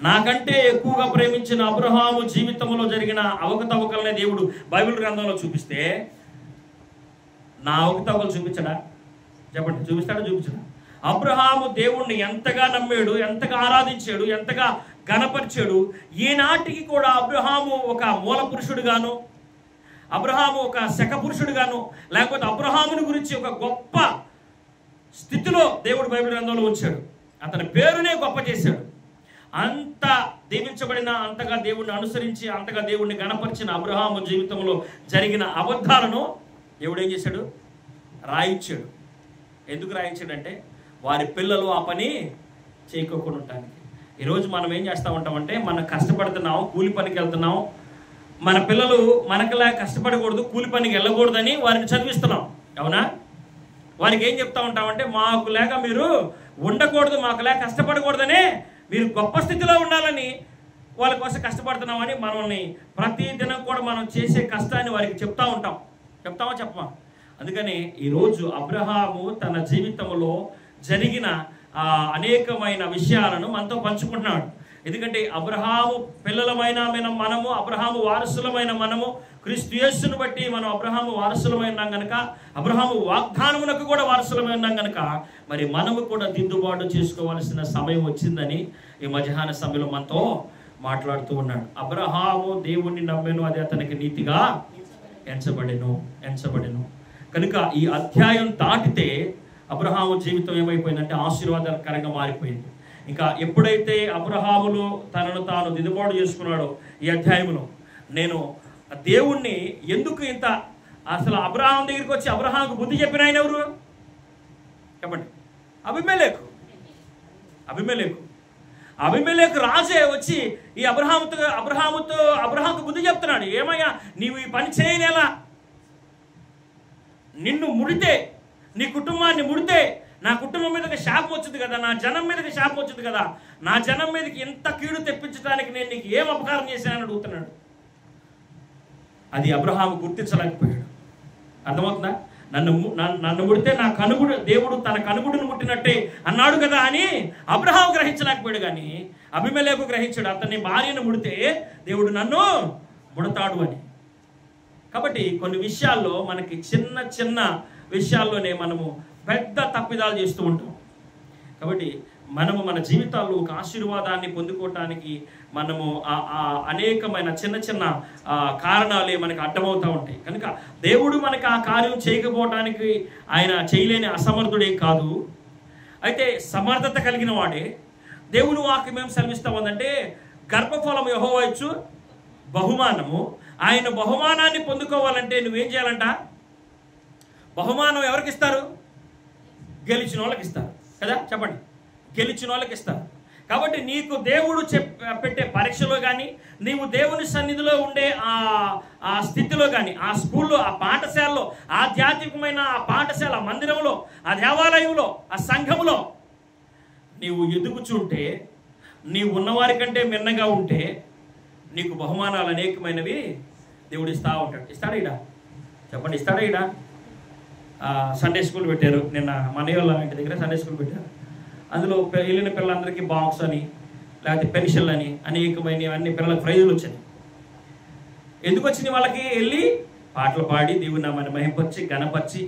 నాకంటే ఎక్కువగా ప్రేమించిన అబ్రహాము జీవితంలో జరిగిన అవకతవకలనే దేవుడు బైబిల్ గ్రంథంలో చూపిస్తే నా అవకతవకలు చూపించడా? చెప్పండి, చూపిస్తాడా చూపించడా? అబ్రహాము దేవుణ్ణి ఎంతగా నమ్మాడు, ఎంతగా ఆరాధించాడు, ఎంతగా ఘనపరిచాడు. ఈనాటికి కూడా అబ్రహాము ఒక మూల పురుషుడుగాను, అబ్రహాము ఒక శక పురుషుడుగాను, లేకపోతే అబ్రహాముని గురించి ఒక గొప్ప స్థితిలో దేవుడు బైబిల్ గ్రంథంలో ఉంచాడు. అతని పేరునే గొప్ప చేశాడు. అంత దీవించబడిన, అంతగా దేవుణ్ణి అనుసరించి, అంతగా దేవుణ్ణి గణపరిచిన అబ్రహాము జీవితంలో జరిగిన అబద్ధాలను దేవుడు ఏం చేశాడు? రాయించాడు. ఎందుకు రాయించాడంటే వారి పిల్లలు ఆ పని చేయకోకుండా ఉండటానికి. ఈరోజు మనం ఏం చేస్తూ ఉంటామంటే, మనం కష్టపడుతున్నాం, కూలి పనికి వెళ్తున్నాం, మన పిల్లలు మనకులా కష్టపడకూడదు, కూలి పనికి వెళ్ళకూడదని వారిని చదివిస్తున్నాం. అవునా? వారికి ఏం చెప్తా ఉంటామంటే, మాకు లేక మీరు ఉండకూడదు, మాకు లేక కష్టపడకూడదనే, మీరు గొప్ప స్థితిలో ఉండాలని వాళ్ళ కోసం కష్టపడుతున్నామని మనల్ని ప్రతి దినం కూడా మనం చేసే కష్టాన్ని వారికి చెప్తా ఉంటాం. చెప్తామా చెప్పమా? అందుకని ఈరోజు అబ్రహాము తన జీవితంలో జరిగిన అనేకమైన విషయాలను మనతో పంచుకుంటున్నాడు. ఎందుకంటే అబ్రహాము పిల్లలమైన మనము, అబ్రహాము వారసులమైన మనము, క్రీస్తు యేసును బట్టి మనం అబ్రహాము వారసులమైనాం కనుక, అబ్రహాము వాగ్దానమునకు కూడా వారసులమైనాం కనుక, మరి మనము కూడా దిద్దుబాటు చేసుకోవాల్సిన సమయం వచ్చిందని ఈ మధ్యాహ్న సమయంలో మనతో మాట్లాడుతూ ఉన్నాడు. అబ్రహాము దేవుణ్ణి నమ్మెను, అది అతనికి నీతిగా ఎంచబడెను. కనుక ఈ అధ్యాయం దాటితే అబ్రహాము జీవితం ఏమైపోయిందంటే ఆశీర్వాదకరంగా మారిపోయింది. ఇంకా ఎప్పుడైతే అబ్రహాములు తనను తాను దిద్దుబాటు చేసుకున్నాడో ఈ అధ్యాయంలో, నేను దేవుణ్ణి ఎందుకు ఇంత, అసలు అబ్రహాం దగ్గరికి వచ్చి అబ్రహాంకు బుద్ధి చెప్పిన ఆయన ఎవరు చెప్పండి? అబీమెలెకు రాజే వచ్చి ఈ అబ్రహాముకు బుద్ధి చెప్తున్నాడు. ఏమయ్యా, నీవు ఈ పని చేయనేలా? నిన్ను ముడితే, నీ కుటుంబాన్ని ముడితే నా కుటుంబం మీదకి శాపం వచ్చింది కదా, నా జనం మీదకి శాపం వచ్చింది కదా, నా జనం మీదకి ఎంత కీడు తెప్పించడానికి నేను నీకు ఏం అపకారం చేశానని అడుగుతున్నాడు. అది అబ్రహాము గుర్తించలేకపోయాడు. అర్థమవుతుందా? నన్ను ముడితే నా కనుగుడు, దేవుడు తన కనుగుడును ముట్టినట్టే అన్నాడు కదా అని అబ్రహాము గ్రహించలేకపోయాడు. కానీ అబీమెలెకు గ్రహించాడు, అతన్ని భార్యను ముడితే దేవుడు నన్ను ముడతాడు అని. కాబట్టి కొన్ని విషయాల్లో మనకి చిన్న చిన్న విషయాల్లోనే మనము పెద్ద తప్పిదాలు చేస్తూ ఉంటాం. కాబట్టి మనము మన జీవితాల్లో ఒక ఆశీర్వాదాన్ని పొందుకోవటానికి మనము అనేకమైన చిన్న చిన్న కారణాలే మనకు అడ్డమవుతూ ఉంటాయి. కనుక దేవుడు మనకి ఆ కార్యం చేయకపోవటానికి ఆయన చేయలేని అసమర్థుడే కాదు, అయితే సమర్థత కలిగిన వాడే. దేవుని వాక్యం ఏం సెలవిస్తామంటే, గర్భఫలం యెహోవా ఇచ్చు బహుమానము. ఆయన బహుమానాన్ని పొందుకోవాలంటే నువ్వేం చేయాలంట? బహుమానం ఎవరికి ఇస్తారు? గెలిచిన వాళ్ళకి ఇస్తారు కదా, చెప్పండి. గెలిచిన వాళ్ళకి ఇస్తారు. కాబట్టి నీకు దేవుడు పెట్టే పరీక్షలో కానీ, నీవు దేవుని సన్నిధిలో ఉండే ఆ స్థితిలో కానీ, ఆ స్కూల్లో, ఆ పాఠశాలలో, ఆధ్యాత్మికమైన ఆ పాఠశాల మందిరంలో, ఆ దేవాలయంలో, ఆ సంఘంలో నీవు ఎదుగుచుంటే, నీవు ఉన్నవారి కంటే మిన్నగా ఉంటే నీకు బహుమానాలు అనేకమైనవి దేవుడు ఇస్తా ఉంటాడు. ఇస్తాడా ఇడా? చెప్పండి, ఇస్తాడా ఇడా? సండే స్కూల్ పెట్టారు నిన్న, మనయోళ్ళ ఇంటి దగ్గర సండే స్కూల్ పెట్టారు. అందులో వెళ్ళిన పిల్లలందరికీ బాక్స్ అని, లేకపోతే పెన్షన్లు అని, అనేకమైన అన్ని పిల్లలకు ప్రైజులు వచ్చినాయి. ఎందుకు వచ్చినాయి? వాళ్ళకి వెళ్ళి పాటలు పాడి దేవుని నామాన్ని మహింపరిచి ఘనపరిచి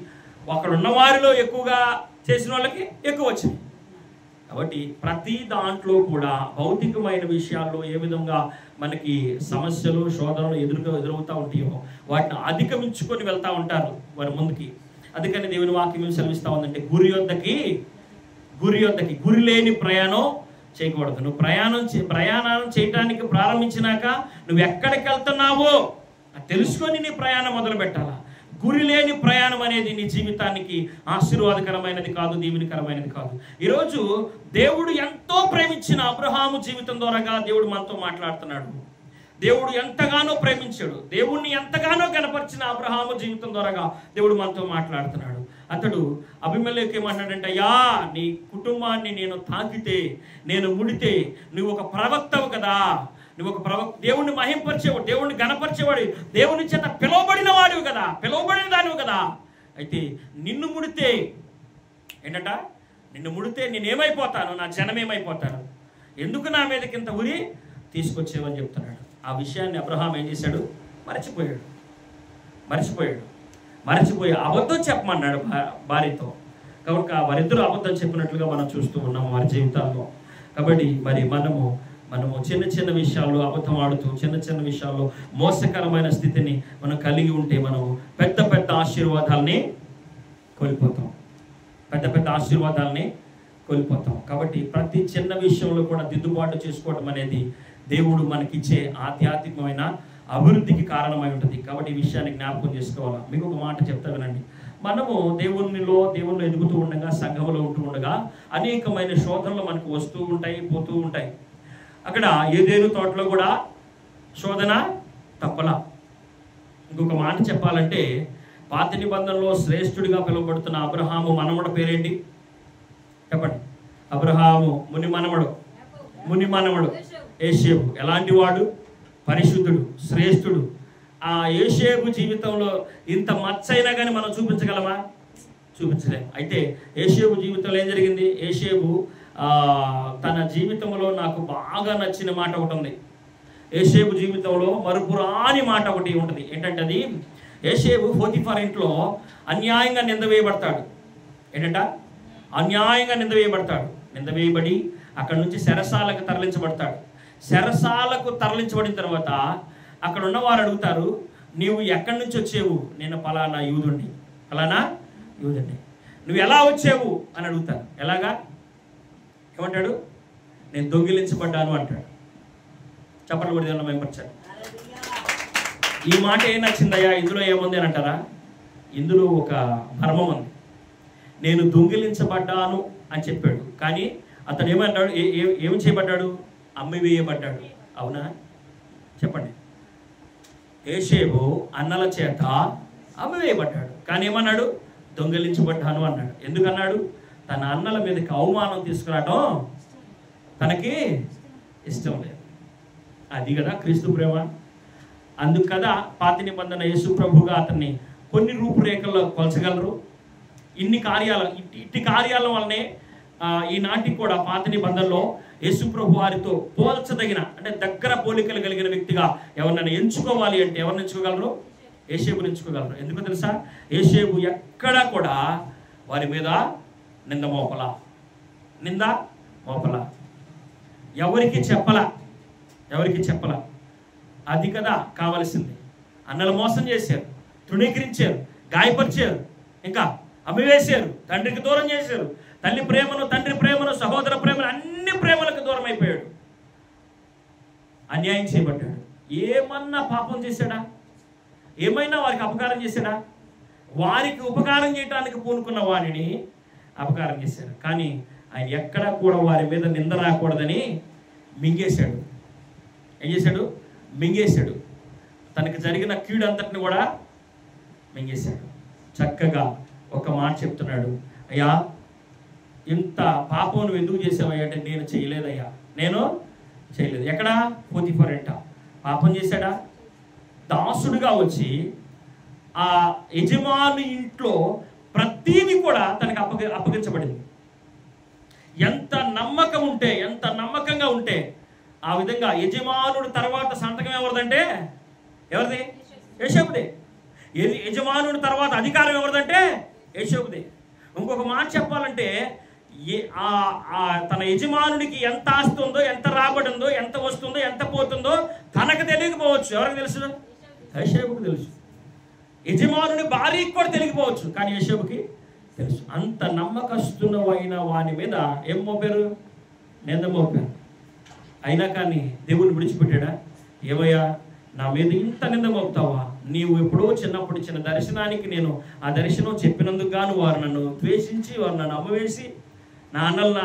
అక్కడ ఉన్న వారిలో ఎక్కువగా చేసిన వాళ్ళకి ఎక్కువ వచ్చినాయి. కాబట్టి ప్రతి దాంట్లో కూడా భౌతికమైన విషయాల్లో ఏ విధంగా మనకి సమస్యలు, శోధనలు ఎదురవుతూ ఉంటాయో వాటిని అధిగమించుకొని వెళ్తూ ఉంటారు వారి ముందుకి. అందుకని దేవుని వాక్యం సెలవిస్తా ఉందంటే, గురి యొద్దకి గురి లేని ప్రయాణం చేయకూడదు. నువ్వు ప్రయాణం చేయటానికి ప్రారంభించినాక నువ్వు ఎక్కడికి వెళ్తున్నావో తెలుసుకొని నీ ప్రయాణం మొదలు పెట్టాలా. గురి లేని ప్రయాణం అనేది నీ జీవితానికి ఆశీర్వాదకరమైనది కాదు, దీవెనకరమైనది కాదు. ఈరోజు దేవుడు ఎంతో ప్రేమించిన అబ్రహాము జీవితం ద్వారాగా దేవుడు మనతో మాట్లాడుతున్నాడు. దేవుడు ఎంతగానో ప్రేమించాడు, దేవుణ్ణి ఎంతగానో కనపరిచిన అబ్రహాము జీవితం ద్వారాగా దేవుడు మనతో మాట్లాడుతున్నాడు. అతడు అబీమెలెకు ఏమన్నాడంటే, అయ్యా, నీ కుటుంబాన్ని నేను తాకితే, నేను ముడితే, నువ్వు ఒక ప్రవక్తవు కదా, నువ్వు ఒక దేవుణ్ణి మహింపరిచేవాడు, దేవుణ్ణి గణపరిచేవాడు, దేవుని చేత పిలువబడిన వాడివి కదా, పిలువబడిన దానివి కదా, అయితే నిన్ను ముడితే ఏంటంట, నిన్ను ముడితే నేనేమైపోతాను, నా జనం ఏమైపోతాను, ఎందుకు నా మీదకి ఇంత ఉరి తీసుకొచ్చేవని చెప్తున్నాడు. ఆ విషయాన్ని అబ్రహాం ఏం చేశాడు, మర్చిపోయి అబద్ధం చెప్పమన్నాడు భార్యతో. కాబట్టి వారిద్దరూ అబద్ధం చెప్పినట్లుగా మనం చూస్తూ ఉన్నాము వారి జీవితాల్లో. కాబట్టి మరి మనము చిన్న చిన్న విషయాల్లో అబద్ధం ఆడుతూ చిన్న చిన్న విషయాల్లో మోసకరమైన స్థితిని మనం కలిగి ఉంటే మనం పెద్ద పెద్ద ఆశీర్వాదాలని కోల్పోతాం. కాబట్టి ప్రతి చిన్న విషయంలో కూడా దిద్దుబాటు చేసుకోవడం అనేది దేవుడు మనకిచ్చే ఆధ్యాత్మికమైన అభివృద్ధికి కారణమై ఉంటుంది. కాబట్టి ఈ విషయాన్ని జ్ఞాపకం చేసుకోవాలా. మీకు ఒక మాట చెప్తా వినండి. మనము దేవునిలో ఎదుగుతూ ఉండగా, సంఘంలో ఉంటూ ఉండగా అనేకమైన శోధనలు మనకు వస్తూ ఉంటాయి, పోతూ ఉంటాయి. అక్కడ ఏదేను తోటలో కూడా శోధన తప్పలా. ఇంకొక మాట చెప్పాలంటే, పాత నిబంధనలో శ్రేష్ఠుడిగా పిలువబడుతున్న అబ్రహాము మనవడు పేరేంటి చెప్పండి? అబ్రహాము ముని మనవడు యోసేపు. ఎలాంటి వాడు? పరిశుద్ధుడు, శ్రేష్ఠుడు. ఆ యోసేపు జీవితంలో ఇంత మచ్చైనా కానీ మనం చూపించగలమా? చూపించలేము. అయితే యోసేపు జీవితంలో ఏం జరిగింది? యోసేపు తన జీవితంలో నాకు బాగా నచ్చిన మాట ఒకటి ఉంది. యోసేపు జీవితంలో మరుపురాని మాట ఒకటి ఉంటుంది. ఏంటంటే అది, యోసేపు పోతీఫర్ ఇంట్లో అన్యాయంగా నింద వేయబడతాడు. అన్యాయంగా నింద వేయబడి అక్కడి నుంచి చెరసాలకు తరలించబడతాడు. చెరసాలకు తరలించబడిన తర్వాత అక్కడ ఉన్నవారు అడుగుతారు, నీవు ఎక్కడి నుంచి వచ్చేవు? నేను పలానా యూదుడిని. నువ్వు ఎలా వచ్చేవు అని అడుగుతారు. ఎలాగా? ఏమంటాడు? నేను దొంగిలించబడ్డాను అంటాడు. చప్పట్లు కూడా దేవుని మహిమపరచాలి. ఈ మాట ఏం నచ్చిందయ్యా, ఇందులో ఏముంది అని అంటారా? ఇందులో ఒక మర్మం ఉంది. నేను దొంగిలించబడ్డాను అని చెప్పాడు, కానీ అతను ఏమన్నాడు? ఏమి చేయబడ్డాడు? అమ్మివేయబడ్డాడు. అవునా? చెప్పండి. యోసేపు అన్నల చేత అమ్మివేయబడ్డాడు, కానీ ఏమన్నాడు? దొంగిలించబడ్డాను అన్నాడు. ఎందుకన్నాడు? తన అన్నల మీదకి అవమానం తీసుకురావడం తనకి ఇష్టం లేదు. అది కదా క్రీస్తు ప్రేమ. అందుకు కదా పాత నిబంధన యేసు ప్రభుగా అతన్ని కొన్ని రూపురేఖల్లో కొలచగలరు. ఇట్టి కార్యాల వల్లనే ఈనాటికి కూడా పాత నిబంధనలో యేసు ప్రభు వారితో పోల్చదగిన, అంటే దగ్గర పోలికలు కలిగిన వ్యక్తిగా ఎవరినైనా ఎంచుకోవాలి అంటే ఎవరిని ఎంచుకోగలరు? యోసేపుని ఎంచుకోగలరు. ఎందుకు తెలుసా? యోసేపు ఎక్కడా కూడా వారి మీద నింద మోపలా, ఎవరికి చెప్పలా. అది కదా కావలసింది. అన్నలు మోసం చేశారు, తృణీకరించారు, గాయపరిచారు, ఇంకా అమ్మివేశారు, తండ్రికి దూరం చేశారు. తల్లి ప్రేమను, తండ్రి ప్రేమను, సహోదర ప్రేమను, అన్ని ప్రేమలకు దూరం అయిపోయాడు. అన్యాయం చేయబడ్డాడు. ఏమన్నా పాపం చేశాడా? ఏమైనా వారికి అపకారం చేశాడా? వారికి ఉపకారం చేయడానికి పూనుకున్న వారిని అపకారం చేశాడు. కానీ ఆయన ఎక్కడా కూడా వారి మీద నింద రాకూడదని మింగేశాడు. ఏం చేశాడు? మింగేశాడు. తనకు జరిగిన కీడు అంతటిని కూడా మింగేశాడు. చక్కగా ఒక మాట చెప్తున్నాడు, అయ్యా ఇంత పాపం నువ్వు ఎందుకు చేసావయ్యా అంటే, నేను చేయలేదయ్యా, నేను చేయలేదు. ఎక్కడా? పోతీఫర్ ఇంట పాపం చేశాడా? దాసుడుగా వచ్చి ఆ యజమాని ఇంట్లో ప్రతీది కూడా తనకు అప్పగించబడింది. ఎంత నమ్మకంగా ఉంటే ఆ విధంగా యజమానుడు తర్వాత సంతకం ఎవరిదంటే? ఎవరిది? యోసేపుదే. యజమానుడి తర్వాత అధికారం ఎవరిదంటే? యోసేపుదే. ఇంకొక మాట చెప్పాలంటే, తన యజమానుడికి ఎంత ఆస్తి ఉందో, ఎంత రాబడి ఉందో, ఎంత వస్తుందో, ఎంత పోతుందో తనకు తెలియకపోవచ్చు. ఎవరికి తెలుసు? యోసేపుకి తెలుసు. యజమానుడి భార్యకి కూడా తెలియకపోవచ్చు, కానీ యోసేపుకి తెలుసు. అంత నమ్మకస్తున్న వాని మీద ఏం మోపారు? నింద మోపారు. అయినా కానీ దేవుని విడిచిపెట్టాడా? ఏమయ్యా, నా మీద ఇంత నింద మోపుతావా? నీవు ఎప్పుడో చిన్నప్పుడు ఇచ్చిన దర్శనానికి నేను ఆ దర్శనం చెప్పినందుకు గాను వారు నన్ను ద్వేషించి, వారు నన్ను అమ్మవేసి, నా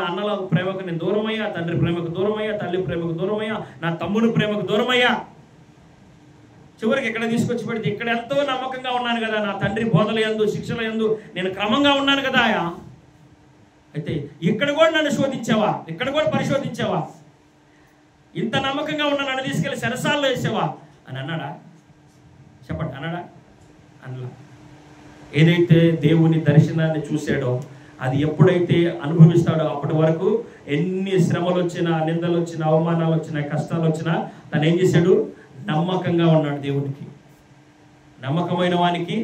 అన్నల ప్రేమకు నేను దూరమయ్యా, తండ్రి ప్రేమకు దూరమయ్యా, తల్లి ప్రేమకు దూరమయ్యా, నా తమ్ముని ప్రేమకు దూరమయ్యా. చివరికి ఎక్కడ తీసుకొచ్చి పెడితే, ఇక్కడ ఎంతో నమ్మకంగా ఉన్నాను కదా, నా తండ్రి బోధల యందు, శిక్షల యందు నేను క్రమంగా ఉన్నాను కదా. అయితే ఇక్కడ కూడా నన్ను శోధించావా? ఇక్కడ కూడా పరిశోధించావా? ఇంత నమ్మకంగా ఉన్న నన్ను తీసుకెళ్ళి చెరసాల్లో వేసావా అని అన్నాడా? చెప్పండి, అన్నాడా? అనలా. ఏదైతే దేవుని దర్శనాన్ని చూశాడో అది ఎప్పుడైతే అనుభవిస్తాడో అప్పటి వరకు ఎన్ని శ్రమలు వచ్చినా, నిందలు వచ్చినా, అవమానాలు వచ్చినా, కష్టాలు వచ్చినా తను ఏం చేశాడు? నమ్మకంగా ఉన్నాడు దేవునికి. నమ్మకమైన వానికి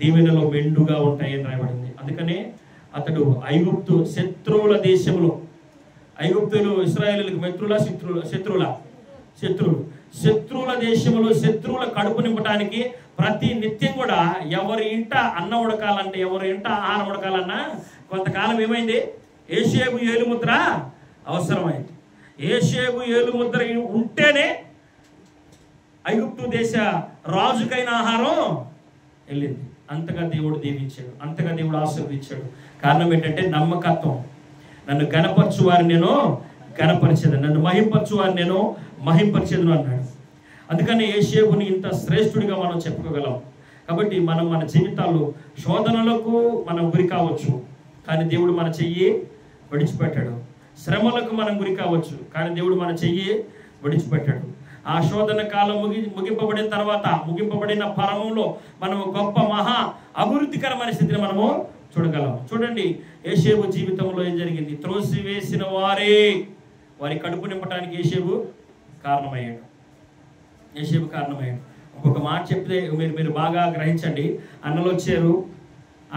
దీవెనలో మెండుగా ఉంటాయని రాయబడింది. అందుకనే అతడు ఐగుప్తు శత్రువుల దేశంలో, ఐగుప్తులు ఇశ్రాయేలులకు మిత్రుల శత్రువుల దేశంలో శత్రువుల కడుపు నింపడానికి ప్రతి నిత్యం కూడా ఎవరి ఇంట అన్నం ఉడకాలంటే, ఎవరి ఇంట ఆహారం ఉడకాలన్నా కొంతకాలం ఏమైంది? ఏషేబు ఏలుముద్ర అవసరమైంది. ఏషేబు ఏలుముద్ర ఉంటేనే ఐగుప్తు దేశ రాజుకైన ఆహారం వెళ్ళింది. అంతగా దేవుడు దీవించాడు, అంతగా దేవుడు ఆశీర్వదించాడు. కారణం ఏంటంటే నమ్మకత్వం. నన్ను గణపరచు వారిని నేను గణపరిచేది, నన్ను మహింపరచు వారిని నేను మహింపరిచేది అన్నాడు. అందుకని ఏషేబుని ఇంత శ్రేష్ఠుడిగా మనం చెప్పుకోగలం. కాబట్టి మనం మన జీవితాల్లో శోధనలకు మనం గురి కావచ్చు, కానీ దేవుడు మన చెయ్యి విడిచిపెట్టాడు. శ్రమలకు మనం గురి కావచ్చు, కానీ దేవుడు మన చెయ్యి విడిచిపెట్టాడు. ఆ శోధన కాలం ముగింపబడిన తర్వాత, ముగింపబడిన పరమంలో మనము గొప్ప మహా అభివృద్ధికరమైన స్థితిని మనము చూడగలం. చూడండి ఏషేబు జీవితంలో ఏం జరిగింది? త్రోసివేసిన వారి కడుపు నింపడానికి ఏషేబు కారణమయ్యాడు. ఇంకొక మాట చెప్తే మీరు బాగా గ్రహించండి. అన్నలు వచ్చారు,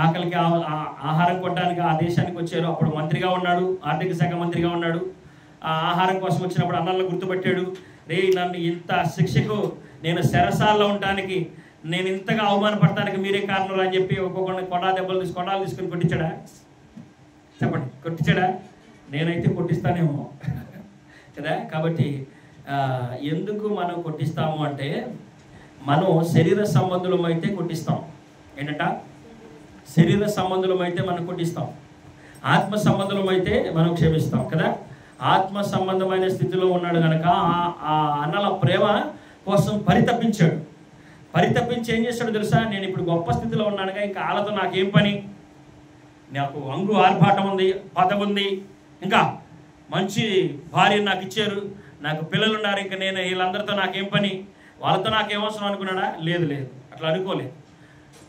ఆకలికి ఆహారం కొట్టడానికి ఆ దేశానికి వచ్చారు. అప్పుడు మంత్రిగా ఉన్నాడు, ఆర్థిక శాఖ మంత్రిగా ఉన్నాడు. ఆ ఆహారం కోసం వచ్చినప్పుడు అన్నలను గుర్తుపెట్టాడు. రే, నన్ను ఇంత శిక్షకు, నేను చెరసాల్లో ఉండటానికి, నేను ఇంతగా అవమానపడటానికి మీరే కారణం అని చెప్పి ఒక్కొక్క కొడాలు తీసుకొని కొట్టించాడా? చెప్పండి, కొట్టించాడా? నేనైతే కొట్టిస్తానేమో కదా. కాబట్టి ఎందుకు మనం కొట్టిస్తాము అంటే, మనం శరీర సంబంధులం అయితే కొట్టిస్తాం. ఏంటంట? శరీర సంబంధులం అయితే మనం కొట్టిస్తాం, ఆత్మ సంబంధులం అయితే మనం క్షమిస్తాం కదా. ఆత్మ సంబంధమైన స్థితిలో ఉన్నాడు కనుక ఆ అన్నల ప్రేమ కోసం పరితపించి ఏం చేస్తాడు తెలుసా? నేను ఇప్పుడు గొప్ప స్థితిలో ఉన్నానుగా, ఇంకా వాళ్ళతో నాకేం పని, నాకు అంగు ఆర్భాటం ఉంది, పదవి ఉంది, ఇంకా మంచి భార్య నాకు ఇచ్చారు, నాకు పిల్లలు ఉన్నారు, ఇంకా నేను వీళ్ళందరితో నాకేం పని, వాళ్ళతో నాకేం అవసరం అనుకున్నాడా? లేదు, అట్లా అనుకోలేదు.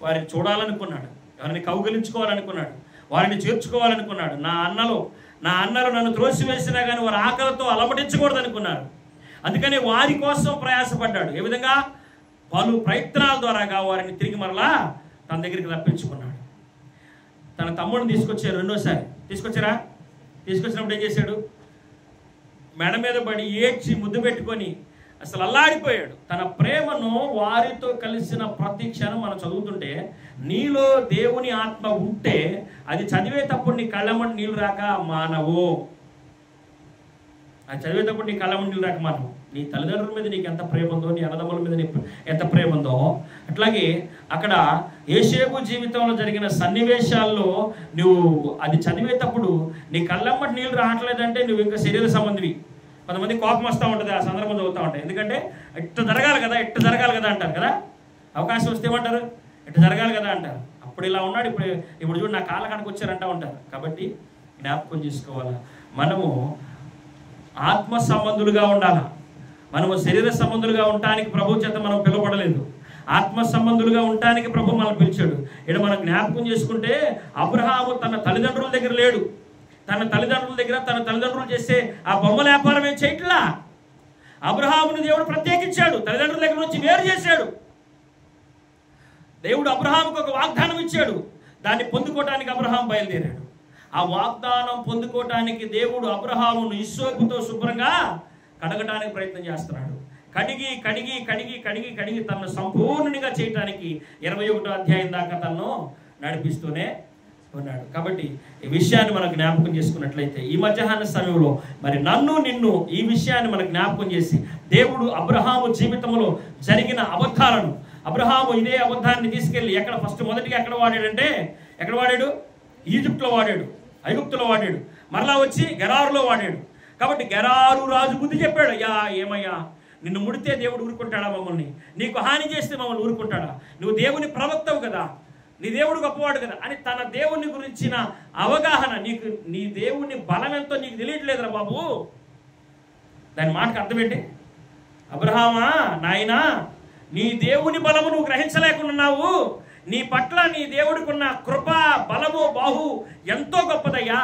వారిని చూడాలనుకున్నాడు, వారిని కౌగిలించుకోవాలనుకున్నాడు, వారిని చేర్చుకోవాలనుకున్నాడు. నా అన్నలు నన్ను త్రోసివేసినా కానీ వారి ఆకలితో అలమటించకూడదు అనుకున్నారు. అందుకని వారి కోసం ప్రయాసపడ్డాడు. ఏ విధంగా? పలు ప్రయత్నాల ద్వారాగా వారిని తిరిగి మరలా తన దగ్గరికి రప్పించుకున్నాడు. తన తమ్ముడిని తీసుకొచ్చారు, రెండోసారి తీసుకొచ్చినప్పుడు ఏం చేశాడు? మెడ మీద పడి ఏడ్చి ముద్దు పెట్టుకొని అసలు అల్లాడిపోయాడు. తన ప్రేమను వారితో కలిసిన ప్రతి క్షణం మనం చదువుతుంటే, నీలో దేవుని ఆత్మ ఉంటే అది చదివేటప్పుడు నీ కళ్ళమ్మడి నీళ్ళు రాక మానవు. అది చదివేటప్పుడు నీ కళ్ళమ్మడి నీళ్ళు రాక మానవు. నీ తల్లిదండ్రుల మీద నీకు ఎంత ప్రేమ ఉందో, నీ అన్నదమ్ముల మీద నీకు ఎంత ప్రేమ ఉందో, అట్లాగే అక్కడ ఏషేబు జీవితంలో జరిగిన సన్నివేశాల్లో నువ్వు అది చదివేటప్పుడు నీ కళ్ళమ్మటి నీళ్ళు రావట్లేదంటే నువ్వు ఇంకా శరీర సంబంధివి. కొంతమంది కోపం వస్తూ ఉంటుంది ఆ సందర్భం చదువుతూ ఉంటాయి. ఎందుకంటే ఇట్ట జరగాలి కదా అంటారు కదా. అవకాశం వస్తే ఏమంటారు? ఇట్ట జరగాలి కదా అంటారు. అప్పుడు ఇలా ఉన్నాడు, ఇప్పుడు చూడు నా కాళ్ళ కాడికి వచ్చారంటూ ఉంటారు. కాబట్టి జ్ఞాపకం చేసుకోవాలా, మనము ఆత్మ సంబంధులుగా ఉండాలా. మనము శరీర సంబంధులుగా ఉండటానికి ప్రభు చేత మనం పిలువబడలేదు, ఆత్మ సంబంధులుగా ఉండటానికి ప్రభు మనం పిలిచాడు. ఇక్కడ మనం జ్ఞాపకం చేసుకుంటే, అబ్రహాము తన తల్లిదండ్రుల దగ్గర లేడు. తన తల్లిదండ్రులు చేసే ఆ బొమ్మల వ్యాపారం ఏం చేయట్లా. అబ్రహాముని దేవుడు ప్రత్యేకించాడు, తల్లిదండ్రుల దగ్గర నుంచి వేరు చేశాడు. దేవుడు అబ్రహాముకు ఒక వాగ్దానం ఇచ్చాడు, దాన్ని పొందుకోవటానికి అబ్రహాం బయలుదేరాడు. ఆ వాగ్దానం పొందుకోవటానికి దేవుడు అబ్రహామును ఇస్సోపుతో శుభ్రంగా కడగటానికి ప్రయత్నం చేస్తున్నాడు. కడిగి తనను సంపూర్ణంగా చేయటానికి 21వ అధ్యాయం దాకా తనను నడిపిస్తూనే ఉన్నాడు. కాబట్టి ఈ విషయాన్ని మనం జ్ఞాపకం చేసుకున్నట్లయితే ఈ మధ్యాహ్న సమయంలో మరి నిన్ను ఈ విషయాన్ని మనం జ్ఞాపకం చేసి, దేవుడు అబ్రహాము జీవితంలో జరిగిన అబద్ధాలను, అబ్రహాము ఇదే అబద్ధాన్ని తీసుకెళ్ళి మొదటిగా ఎక్కడ వాడాడు? ఈజిప్ట్లో వాడాడు, ఐగుప్తులో వాడాడు, మరలా వచ్చి గెరారులో వాడాడు. కాబట్టి గెరారు రాజు బుద్ధి చెప్పాడు, ఏమయ్యా నిన్ను ముడితే దేవుడు ఊరుకుంటాడా? మమ్మల్ని నీకు హాని చేస్తే మమ్మల్ని ఊరుకుంటాడా? నువ్వు దేవుని ప్రవక్తవు కదా, నీ దేవుడు గొప్పవాడు కదా అని తన దేవుని గురించిన అవగాహన, నీ దేవుని బలం ఎంతో నీకు తెలియట్లేదురా బాబు. దాని మాటకు అర్థం ఏంటి? అబ్రహామా నాయనా, నీ దేవుని బలము నువ్వు గ్రహించలేకున్నావు, నీ పట్ల నీ దేవుడికున్న కృప, బలము, బాహు ఎంతో గొప్పదయ్యా,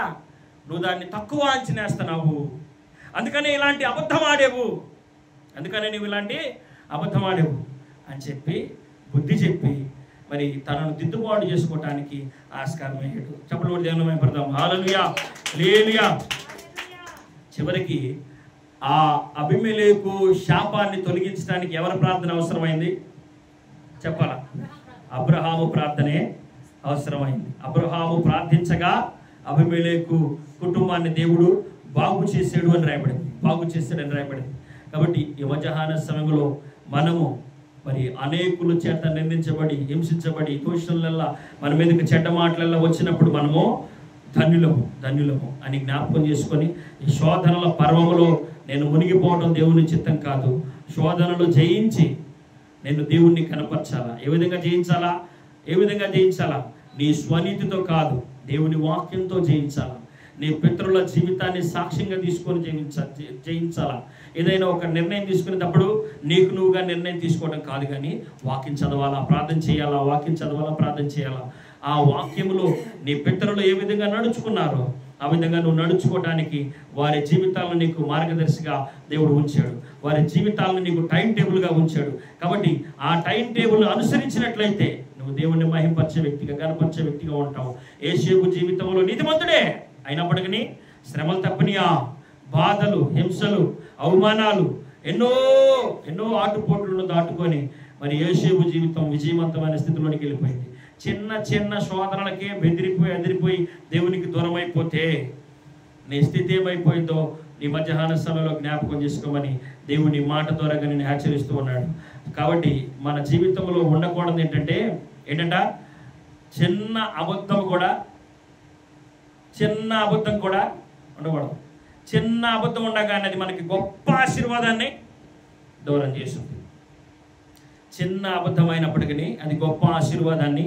నువ్వు దాన్ని తక్కువ అంచనేస్తున్నావు, అందుకనే ఇలాంటి అబద్ధం ఆడేవు, అందుకనే నువ్వు ఇలాంటి అబద్ధం ఆడేవు అని చెప్పి బుద్ధి చెప్పి మరి తనను దిద్దుబాటు చేసుకోవటానికి ఆస్కారం అయ్యాడు. చెప్పలు దేవుని మహిమపడదాం. హల్లెలూయా, హల్లెలూయా. చివరికి ఆ అబీమెలెకు శాపాన్ని తొలగించడానికి ఎవరి ప్రార్థన అవసరమైంది చెప్పాలా? అబ్రహాము ప్రార్థనే అవసరమైంది. అబ్రహాము ప్రార్థించగా అబీమెలెకు కుటుంబాన్ని దేవుడు బాగు చేశాడు అని రాయబడింది. కాబట్టి ఈ మధ్యాహ్న సమయంలో మనము మరి అనేకుల చేత నిందించబడి, హింసించబడి, దూషణలల్లా మన మీదకి చెడ్డ మాటలల్లా వచ్చినప్పుడు మనము ధన్యులము అని జ్ఞాపకం చేసుకొని ఈ శోధనల పర్వములో నేను మునిగిపోవడం దేవుని చిత్తం కాదు. శోధనలు జయించి నేను దేవుణ్ణి కనపరచాలా. ఏ విధంగా జయించాలా? నీ స్వనీతితో కాదు, దేవుని వాక్యంతో జయించాలా. నీ పితరుల జీవితాన్ని సాక్ష్యంగా తీసుకొని జయించాలా. ఏదైనా ఒక నిర్ణయం తీసుకునేటప్పుడు నీకు నువ్వుగా నిర్ణయం తీసుకోవడం కాదు, కానీ వాక్యం చదవాలా, ప్రార్థన చేయాలా. ఆ వాక్యములో నీ పితరులు ఏ విధంగా నడుచుకున్నారో ఆ విధంగా నువ్వు నడుచుకోవడానికి వారి జీవితాలను నీకు మార్గదర్శిగా దేవుడు ఉంచాడు. వారి జీవితాలను నీకు టైం టేబుల్గా ఉంచాడు. కాబట్టి ఆ టైం టేబుల్ అనుసరించినట్లయితే నువ్వు దేవుణ్ణి మహింపరిచే వ్యక్తిగా, కనపరిచే వ్యక్తిగా ఉంటావు. యేసేపు జీవితంలో నీతిమంతుడే అయినప్పటికీ శ్రమలు తప్పనియా, బాధలు, హింసలు, అవమానాలు, ఎన్నో ఆటుపోట్లను దాటుకొని మరి యేసేపు జీవితం విజయవంతమైన స్థితిలోనికి వెళ్ళిపోయింది. చిన్న శోధనలకే ఎదిరిపోయి దేవునికి దూరం అయిపోతే నీ స్థితి ఏమైపోయిందో నీ మధ్యాహ్న సమయంలో జ్ఞాపకం చేసుకోమని దేవుని మాట ద్వారా నేను హెచ్చరిస్తూ ఉన్నాడు. కాబట్టి మన జీవితంలో ఉండకూడదు ఏంటంట చిన్న అబద్ధం కూడా ఉండకూడదు. చిన్న అబద్ధం ఉండగానే అది మనకి గొప్ప ఆశీర్వాదాన్ని దూరం చేస్తుంది. చిన్న అబద్ధమైనప్పటికీ అది గొప్ప ఆశీర్వాదాన్ని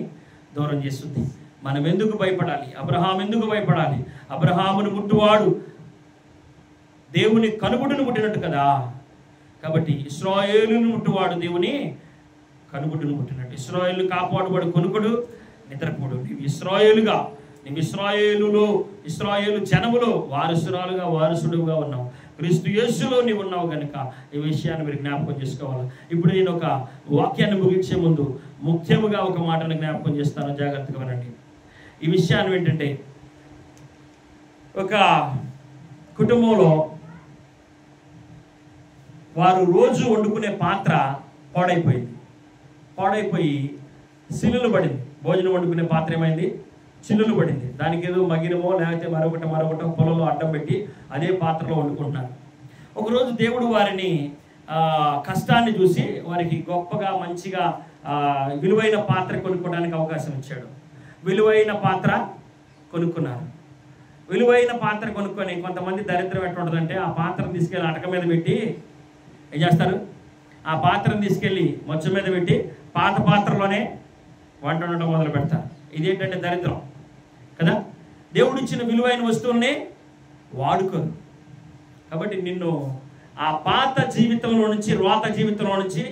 దూరం చేస్తుంది. మనం ఎందుకు భయపడాలి? అబ్రహాం ఎందుకు భయపడాలి? అబ్రహామును ముట్టువాడు దేవుని కనుగుడును ముట్టినట్టు కదా. కాబట్టి ఇశ్రాయేలును ముట్టువాడు దేవుని కనుగుడును ముట్టినట్టు. ఇశ్రాయేలు కాపాడువాడు కొనుకుడు నిద్రపోడు. నీవు ఇశ్రాయేలు జనములో వారసుడుగా ఉన్నావు. క్రీస్తు యేసులో నీవు ఉన్నావు కనుక ఈ విషయాన్ని మీరు జ్ఞాపకం చేసుకోవాలి. ఇప్పుడు నేను ఒక వాక్యాన్ని ముగించే ముందు ముఖ్యముగా ఒక మాటను జ్ఞాపకం చేస్తాను, జాగ్రత్తగా వినండి. ఈ విషయాన్ని ఏంటంటే, ఒక కుటుంబంలో వారు రోజు వండుకునే పాత్ర పాడైపోయి సిల్లులు పడింది. భోజనం వండుకునే పాత్ర ఏమైంది? చిల్లులు పడింది. దానికి ఏదో మగిరమో లేకపోతే మరొకటి పొలంలో అడ్డం పెట్టి అదే పాత్రలో వండుకుంటున్నారు. ఒకరోజు దేవుడు వారిని కష్టాన్ని చూసి వారికి గొప్పగా మంచిగా విలువైన పాత్ర కొనుక్కోవడానికి అవకాశం ఇచ్చాడు. విలువైన పాత్ర కొనుక్కున్నారు. విలువైన పాత్ర కొనుక్కొని కొంతమంది దరిద్రం ఎట్లా ఉంటుందంటే ఆ పాత్రను తీసుకెళ్ళి అటక మీద పెట్టి ఏం చేస్తారు? ఆ పాత్రను తీసుకెళ్ళి మొచ్చ మీద పెట్టి పాత పాత్రలోనే వంట వండడం మొదలు పెడతారు. ఇదేంటంటే దరిద్రం కదా. దేవుడు ఇచ్చిన విలువైన వస్తువుల్ని వాడుకోరు. కాబట్టి నిన్ను ఆ పాత జీవితంలో నుంచి, రోత జీవితంలో నుంచి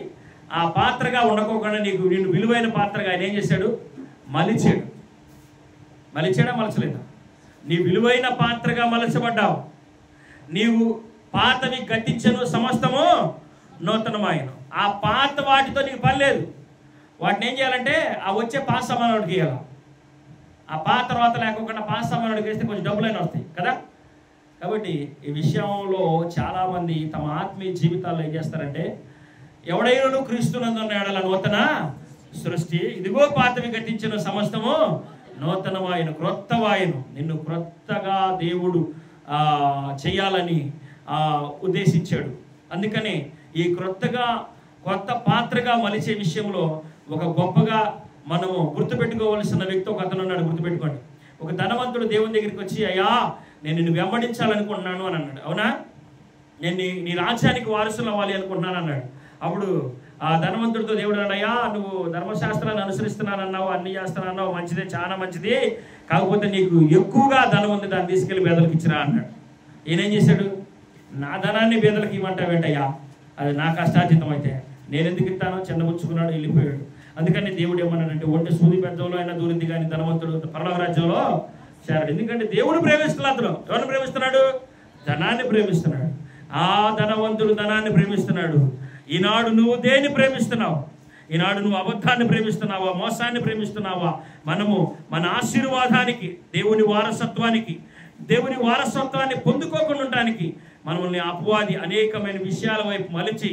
ఆ పాత్రగా ఉండకోకుండా నిన్ను విలువైన పాత్రగా ఆయన ఏం చేశాడు? మలచలేదా? నీ విలువైన పాత్రగా మలచబడ్డావు. నీవు పాతవి గతించను, సమస్తము నూతనమాయను. ఆ పాత వాటితో నీకు పని లేదు. వాటిని ఏం చేయాలంటే ఆ వచ్చే పాత సామానుడికి ఇవ్వాలి. ఆ పాత రోత లేకుండా పాత సామానుడికి వేస్తే కొంచెం డబ్బులైనా వస్తాయి కదా. కాబట్టి ఈ విషయంలో చాలామంది తమ ఆత్మీయ జీవితాల్లో ఏం చేస్తారంటే, ఎవడైనా క్రీస్తునందున్న ఎడల నూతన సృష్టి, ఇదిగో పాతవి గతించిన సమస్తము నూతనవాయను, క్రొత్త వాయను. నిన్ను క్రొత్తగా దేవుడు చేయాలని ఉద్దేశించాడు. అందుకని ఈ కొత్త పాత్రగా మలిచే విషయంలో ఒక గొప్పగా మనము గుర్తుపెట్టుకోవలసిన వ్యక్తి ఒక అతను ఉన్నాడు. గుర్తుపెట్టుకోండి. ఒక ధనవంతుడు దేవుని దగ్గరికి వచ్చి, అయ్యా నేను నిన్ను వెంబడించాలనుకుంటున్నాను అని అన్నాడు. అవునా? నేను నీ రాజ్యానికి వారసులు అవ్వాలి అనుకుంటున్నాను అన్నాడు. అప్పుడు ఆ ధనవంతుడితో దేవుడు అన్నాడు, అయ్యా నువ్వు ధర్మశాస్త్రాన్ని అనుసరిస్తున్నానన్నావు, అన్ని చేస్తానన్నావు, మంచిదే, చాలా మంచిది. కాకపోతే నీకు ఎక్కువగా ధనం ఉంది, దాన్ని తీసుకెళ్ళి పేదలకు ఇచ్చిరా అన్నాడు. ఈయనేం చేశాడు? నా ధనాన్ని పేదలకు ఇవ్వమంటావేంటయ్యా, అది నా కష్టార్జితం అయితే నేను ఎందుకు ఇస్తానో చిన్నబుచ్చుకున్నాడు, వెళ్ళిపోయాడు. అందుకని దేవుడు ఏమన్నాడంటే ఒంటి సూది పెద్దలో అయినా దూరింది కానీ ధనవంతుడు పరలోక రాజ్యంలో చేరాడు. ఎందుకంటే దేవుడు ప్రేమిస్తున్నాడు. అతను ఎవరిని ప్రేమిస్తున్నాడు? ధనాన్ని ప్రేమిస్తున్నాడు. ఆ ధనవంతుడు ధనాన్ని ప్రేమిస్తున్నాడు. ఈనాడు నువ్వు దేన్ని ప్రేమిస్తున్నావు? ఈనాడు నువ్వు అబద్ధాన్ని ప్రేమిస్తున్నావా? మోసాన్ని ప్రేమిస్తున్నావా? మనము మన ఆశీర్వాదానికి, దేవుని వారసత్వాన్ని పొందుకోకుండా ఉండడానికి మనల్ని అపవాది అనేకమైన విషయాల వైపు మలిచి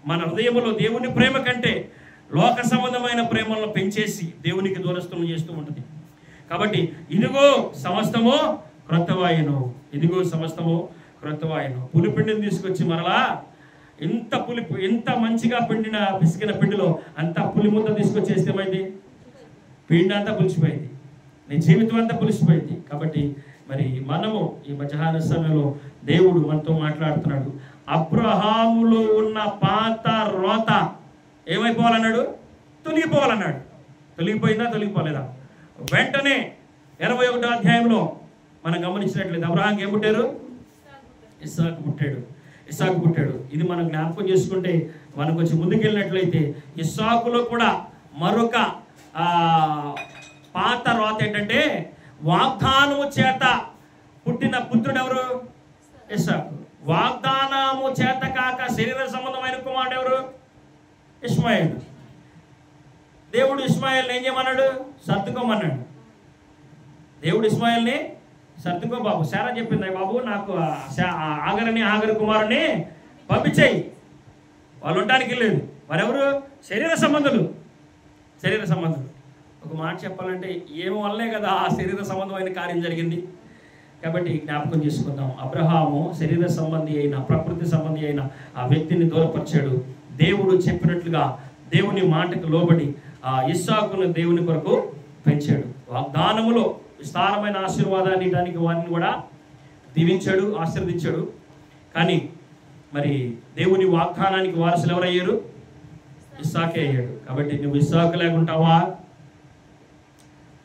మన హృదయంలో దేవుని ప్రేమ కంటే లోక సంబంధమైన ప్రేమలను పెంచేసి దేవునికి దూరస్థులను చేస్తూ ఉంటుంది. కాబట్టి ఇదిగో సమస్తము క్రొత్తవాయును, ఇదిగో సమస్తము క్రొత్తవాయును. పులిపిండిని తీసుకొచ్చి మరలా ఇంత మంచిగా పిసికిన పిండిలో అంత పులి ముద్ద తీసుకొచ్చేస్తే ఏమైంది? పిండి అంతా పులిసిపోయింది, నీ జీవితం అంతా పులిసిపోయింది. కాబట్టి మరి మనము ఈ మధ్యాహ్న సమయంలో దేవుడు మనతో మాట్లాడుతున్నాడు. అబ్రహాములో ఉన్న పాత రోత ఏమైపోవాలన్నాడు? తొలగిపోవాలన్నాడు. తొలగిపోయిందా? తొలగిపోలేదా? వెంటనే 21వ అధ్యాయంలో మనం గమనించినట్లయితే అబ్రహాంకి ఏం పుట్టారు? ఇస్సాకు పుట్టాడు. ఇది మనం జ్ఞాపకం చేసుకుంటే మనకు వచ్చి ముందుకెళ్ళినట్లయితే ఇస్సాకులో కూడా మరొక పాత రోత ఏంటంటే వాగ్దానము చేత పుట్టిన పుత్రుడు ఎవరు? ఇస్సాకు. వాగ్దానము చేత కాక శరీర సంబంధమైన కుమారుడు ఎవరు? ఇష్మాయేలు. దేవుడు ఇష్మాయేల్ని ఏం చేయమన్నాడు? సర్దుకోమన్నాడు. దేవుడు ఇష్మాయేల్ని సర్దుకో బాబు. శారా చెప్పింది, బాబు నాకు ఆగరు కుమారుని పంపించేయి. వాళ్ళు ఉండడానికి లేదు. వారెవరు? శరీర సంబంధులు. ఒక మాట చెప్పాలంటే ఏమి వల్లే కదా ఆ శరీర సంబంధమైన కార్యం జరిగింది. కాబట్టి జ్ఞాపకం చేసుకుందాం. అబ్రహాము శరీర సంబంధి అయిన, ప్రకృతి సంబంధి అయిన ఆ వ్యక్తిని దూరపరిచాడు. దేవుడు చెప్పినట్లుగా దేవుని మాటకు లోబడి ఆ ఇస్సాకును దేవుని కొరకు పెంచాడు. వాగ్దానములో విస్తారమైన ఆశీర్వాదాన్ని ఇవ్వడానికి వారిని కూడా దీవించాడు, ఆశీర్వదించాడు. కానీ మరి దేవుని వాగ్దానానికి వారసులు ఎవరయ్యారు? ఇస్సాకే అయ్యాడు. కాబట్టి నువ్వు ఇస్సాకు లేకుంటావా?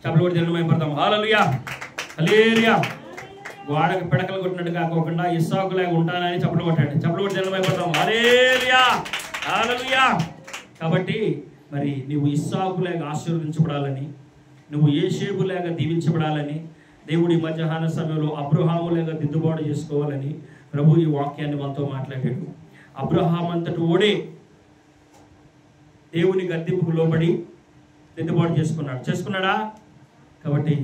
చప్పలు కూడా జన్మమైపోతాం. హల్లెలూయా, హల్లెలూయా. గోడకు పిడకలు కొట్టినట్టు కాకుండా ఇస్సాకు లేక ఉంటానని చప్పలు కొట్టాడు. చప్పలు కూడా జన్మమైపోతాం. హల్లెలూయా, హల్లెలూయా. కాబట్టి మరి నువ్వు ఇస్సాకు లేక ఆశీర్వదించబడాలని, నువ్వు యేషేబు లేక దీవించబడాలని, దేవుడి మధ్యాహ్న సమయంలో అబ్రహాము లేక దిద్దుబాటు చేసుకోవాలని ప్రభు ఈ వాక్యాన్ని మనతో మాట్లాడాడు. అబ్రహాం అంతటి ఓడే దేవుని గద్దింపుకు లోబడి దిద్దుబాటు చేసుకున్నాడా? కాబట్టి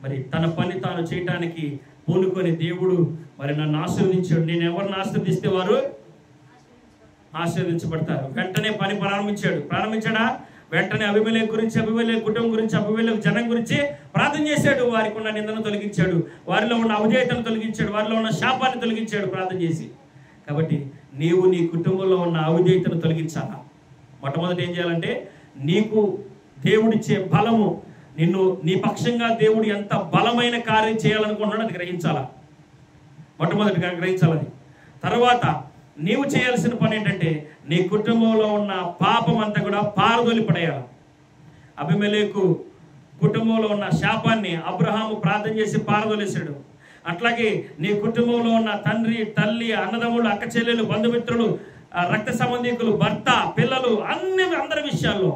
మరి తన పని తాను చేయటానికి పూనుకొని దేవుడు మరి నన్ను ఆశీర్వదించాడు. నేను ఎవరిని ఆశీర్వదిస్తే వారు ఆశీర్వదించబడతారు. వెంటనే పని ప్రారంభించాడా? వెంటనే అబీమెలెకు గురించి, అబీమెలెకు కుటుంబం గురించి, అబీమెలెకు జనం గురించి ప్రార్థన చేశాడు. వారికి ఉన్న నిందను తొలగించాడు, వారిలో ఉన్న అవిధేయతను తొలగించాడు, వారిలో ఉన్న శాపాన్ని తొలగించాడు ప్రార్థన చేసి. కాబట్టి నీవు నీ కుటుంబంలో ఉన్న అవిధేయతను తొలగించాలా? మొట్టమొదటి ఏం చేయాలంటే నీకు దేవుడిచ్చే బలము, నిన్ను నీ పక్షంగా దేవుడు ఎంత బలమైన కార్యం చేయాలనుకుంటున్నాడో అది గ్రహించాలా. మొట్టమొదటిగా గ్రహించాలని. తర్వాత నీవు చేయాల్సిన పని ఏంటంటే నీ కుటుంబంలో ఉన్న పాపం అంతా కూడా పారదొలిపడేయాలి. అబీమెలెకు కుటుంబంలో ఉన్న శాపాన్ని అబ్రహాము ప్రార్థన చేసి పారదొలేశాడు. అట్లాగే నీ కుటుంబంలో ఉన్న తండ్రి, తల్లి, అన్నదమ్ములు, అక్క చెల్లెలు, బంధుమిత్రులు, రక్త సంబంధికులు, భర్త, పిల్లలు, అందరి విషయాల్లో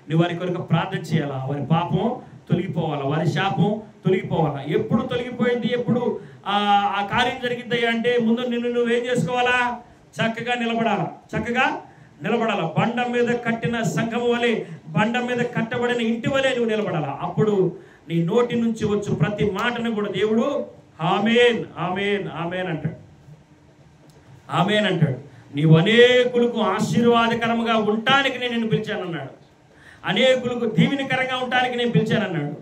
నువ్వు వారి కొరకు ప్రార్థన చేయాలా. వారి పాపం తొలగిపోవాలా, వారి శాపం తొలగిపోవాలా. ఎప్పుడు తొలగిపోయింది, ఎప్పుడు ఆ కార్యం జరిగింది అంటే ముందు నిన్ను నువ్వేం చేసుకోవాలా? చక్కగా నిలబడాలా. బండ మీద కట్టిన సంఘం వలె, బండ మీద కట్టబడిన ఇంటి వలె నువ్వు నిలబడాలా. అప్పుడు నీ నోటి నుంచి వచ్చు ప్రతి మాటను కూడా దేవుడు ఆమేన్, ఆమేన్, ఆమేన్ అంటాడు. ఆమేన్ అంటాడు. నీవు అనేకులకు ఆశీర్వాదకరంగా ఉండటానికి నేను నిన్ను పిలిచానన్నాడు. అనేకులకు దీవెనకరంగా ఉండటానికి నేను పిలిచానన్నాడు.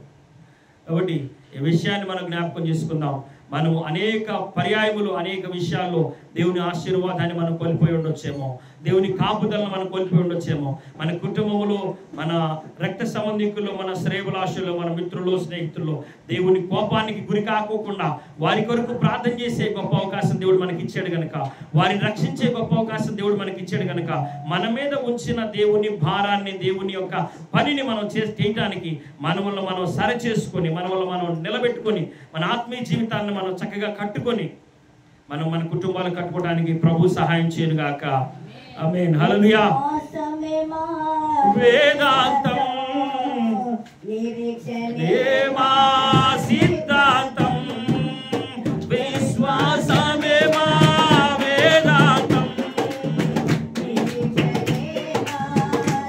కాబట్టి ఈ విషయాన్ని మనం జ్ఞాపకం చేసుకుందాం. మనము అనేక పర్యాయములు, అనేక విషయాల్లో దేవుని ఆశీర్వాదాన్ని మనం కోల్పోయి ఉండొచ్చేమో, దేవుని కాపుదలను మనం కోల్పోయి ఉండొచ్చేమో. మన కుటుంబంలో, మన రక్త సంబంధికులు, మన శ్రేయభిలాషులు, మన మిత్రులు, స్నేహితులు దేవుని కోపానికి గురి కాకోకుండా వారి కొరకు ప్రార్థన చేసే గొప్ప అవకాశం దేవుడు మనకి ఇచ్చాడు కనుక, వారిని రక్షించే గొప్ప అవకాశం దేవుడు మనకి ఇచ్చాడు కనుక, మన మీద ఉంచిన దేవుని భారాన్ని, దేవుని యొక్క పనిని మనం చేయటానికి మనవల్ల మనం సరి చేసుకొని, మనవల్ల మనం నిలబెట్టుకొని, మన ఆత్మీయ జీవితాన్ని మనం చక్కగా కట్టుకొని మనం మన కుటుంబాలు కట్టుకోవడానికి ప్రభు సహాయం చేయను గాక. ఆమేన్, హల్లెలూయా. వేదాంతం మా సిద్ధాంతం, విశ్వాసమే మా వేదాంతం,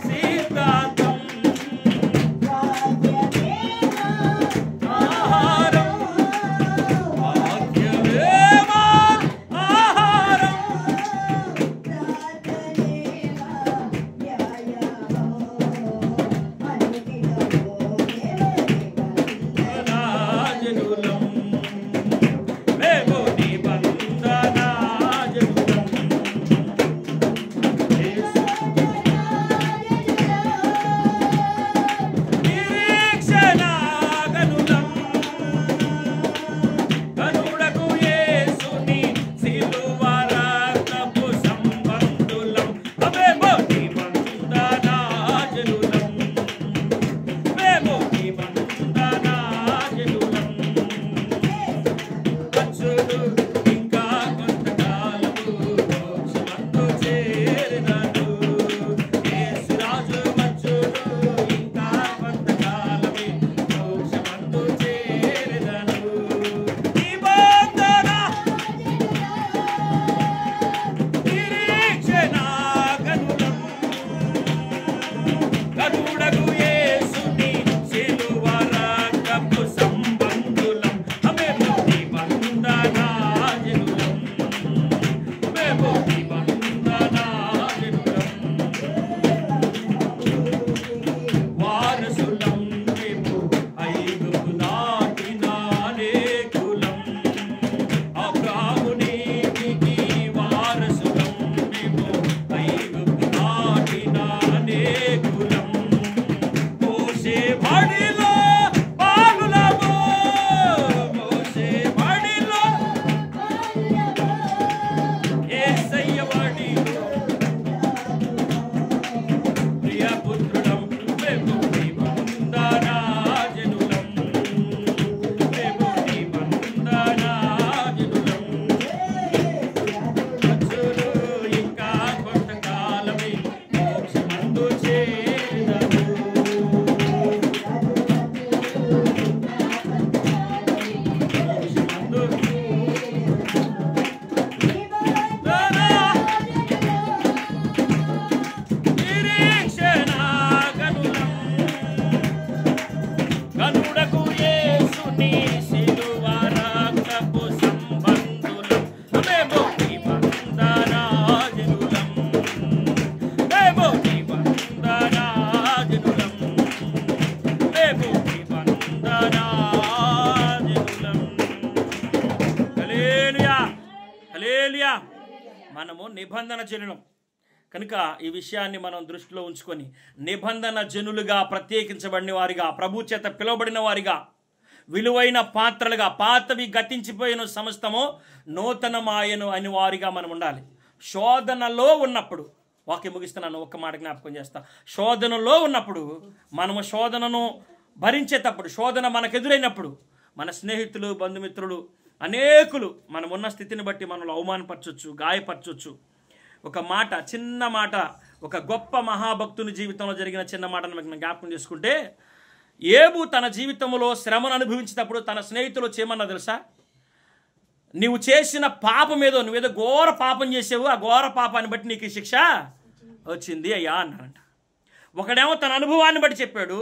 సిద్ధాంతం ఆహారం, వాక్యమే మా ఆహారం, జనులం మేము నిబంధన జనులం, నిరీక్షణ గనులం, గనుడకు యేసుని సిలువ రక్తపు సంబంధులం, మేము నిబంధన జనులం, మేము నిబంధన జనులం. వచ్చును ఇంకా కొంతకాలము మోక్షమందు చేరెదను, యేసురాజు వచ్చును ఇంకా కొంతకాలమే మోక్షమందు చేరెదను. నిబంధన నిరీక్షణ గనులం, గనుడకు యేసుని సిలువ రక్తపు సంబంధులం, మేము నిబంధన జనులం, మేము నిబంధన జనులం. వారసులం మేము ఐగుప్తు దాటిన అనేకులం, అబ్రాహాము నీతికి వారసులం మేము ఐగుప్తు దాటిన అనేకులం. మోసే బడిలో బాలులము, మోసే బడిలో యేసయ్య బడిలో ప్రియపుత్రులం, మేము నిబంధన జనులం, మేము నిబంధన జనులం. వచ్చును ఇంకా కొంతకాలమే మోక్షమందు చేరెదను, మోక్షమందు నిరీక్షణ గనులం, గనుడకు యేసుని సిలువ రక్తపు సంబంధులం, మేము నిబంధన జనులం, మేము నిబంధన జనులం, మేము నిబంధన జనులం. హల్లెలూయా, హల్లెలూయా. మనము నిబంధన జనులం కనుక ఈ విషయాన్ని మనం దృష్టిలో ఉంచుకొని నిబంధన జనులుగా ప్రత్యేకించబడిన వారిగా, ప్రభు చేత పిలువబడిన వారిగా, విలువైన పాత్రలుగా, పాతవి గతించిపోయిన సమస్తము నూతనమాయను అని వారిగా మనం ఉండాలి. శోధనలో ఉన్నప్పుడు, వాక్యం ముగిస్తున్నాను, ఒక్క మాట జ్ఞాపకం చేస్తా. శోధనలో ఉన్నప్పుడు, మనము శోధనను భరించేటప్పుడు, శోధన మనకు ఎదురైనప్పుడు, మన స్నేహితులు, బంధుమిత్రులు అనేకులు మనం ఉన్న స్థితిని బట్టి మనల్ని అవమానపరచవచ్చు, గాయపరచవచ్చు. ఒక మాట, చిన్న మాట, ఒక గొప్ప మహాభక్తుని జీవితంలో జరిగిన చిన్న మాటను మనం జ్ఞాపకం చేసుకుంటే, ఏబు తన జీవితంలో శ్రమను అనుభవించేటప్పుడు తన స్నేహితులు చేయమన్నా తెలుసా? నీవు చేసిన పాపం ఏదో, నువ్వేదో ఘోర పాపం చేసావు, ఆ ఘోర పాపాన్ని బట్టి నీకు శిక్ష వచ్చింది అయ్యా అన్నారంట. ఒకడేమో తన అనుభవాన్ని బట్టి చెప్పాడు,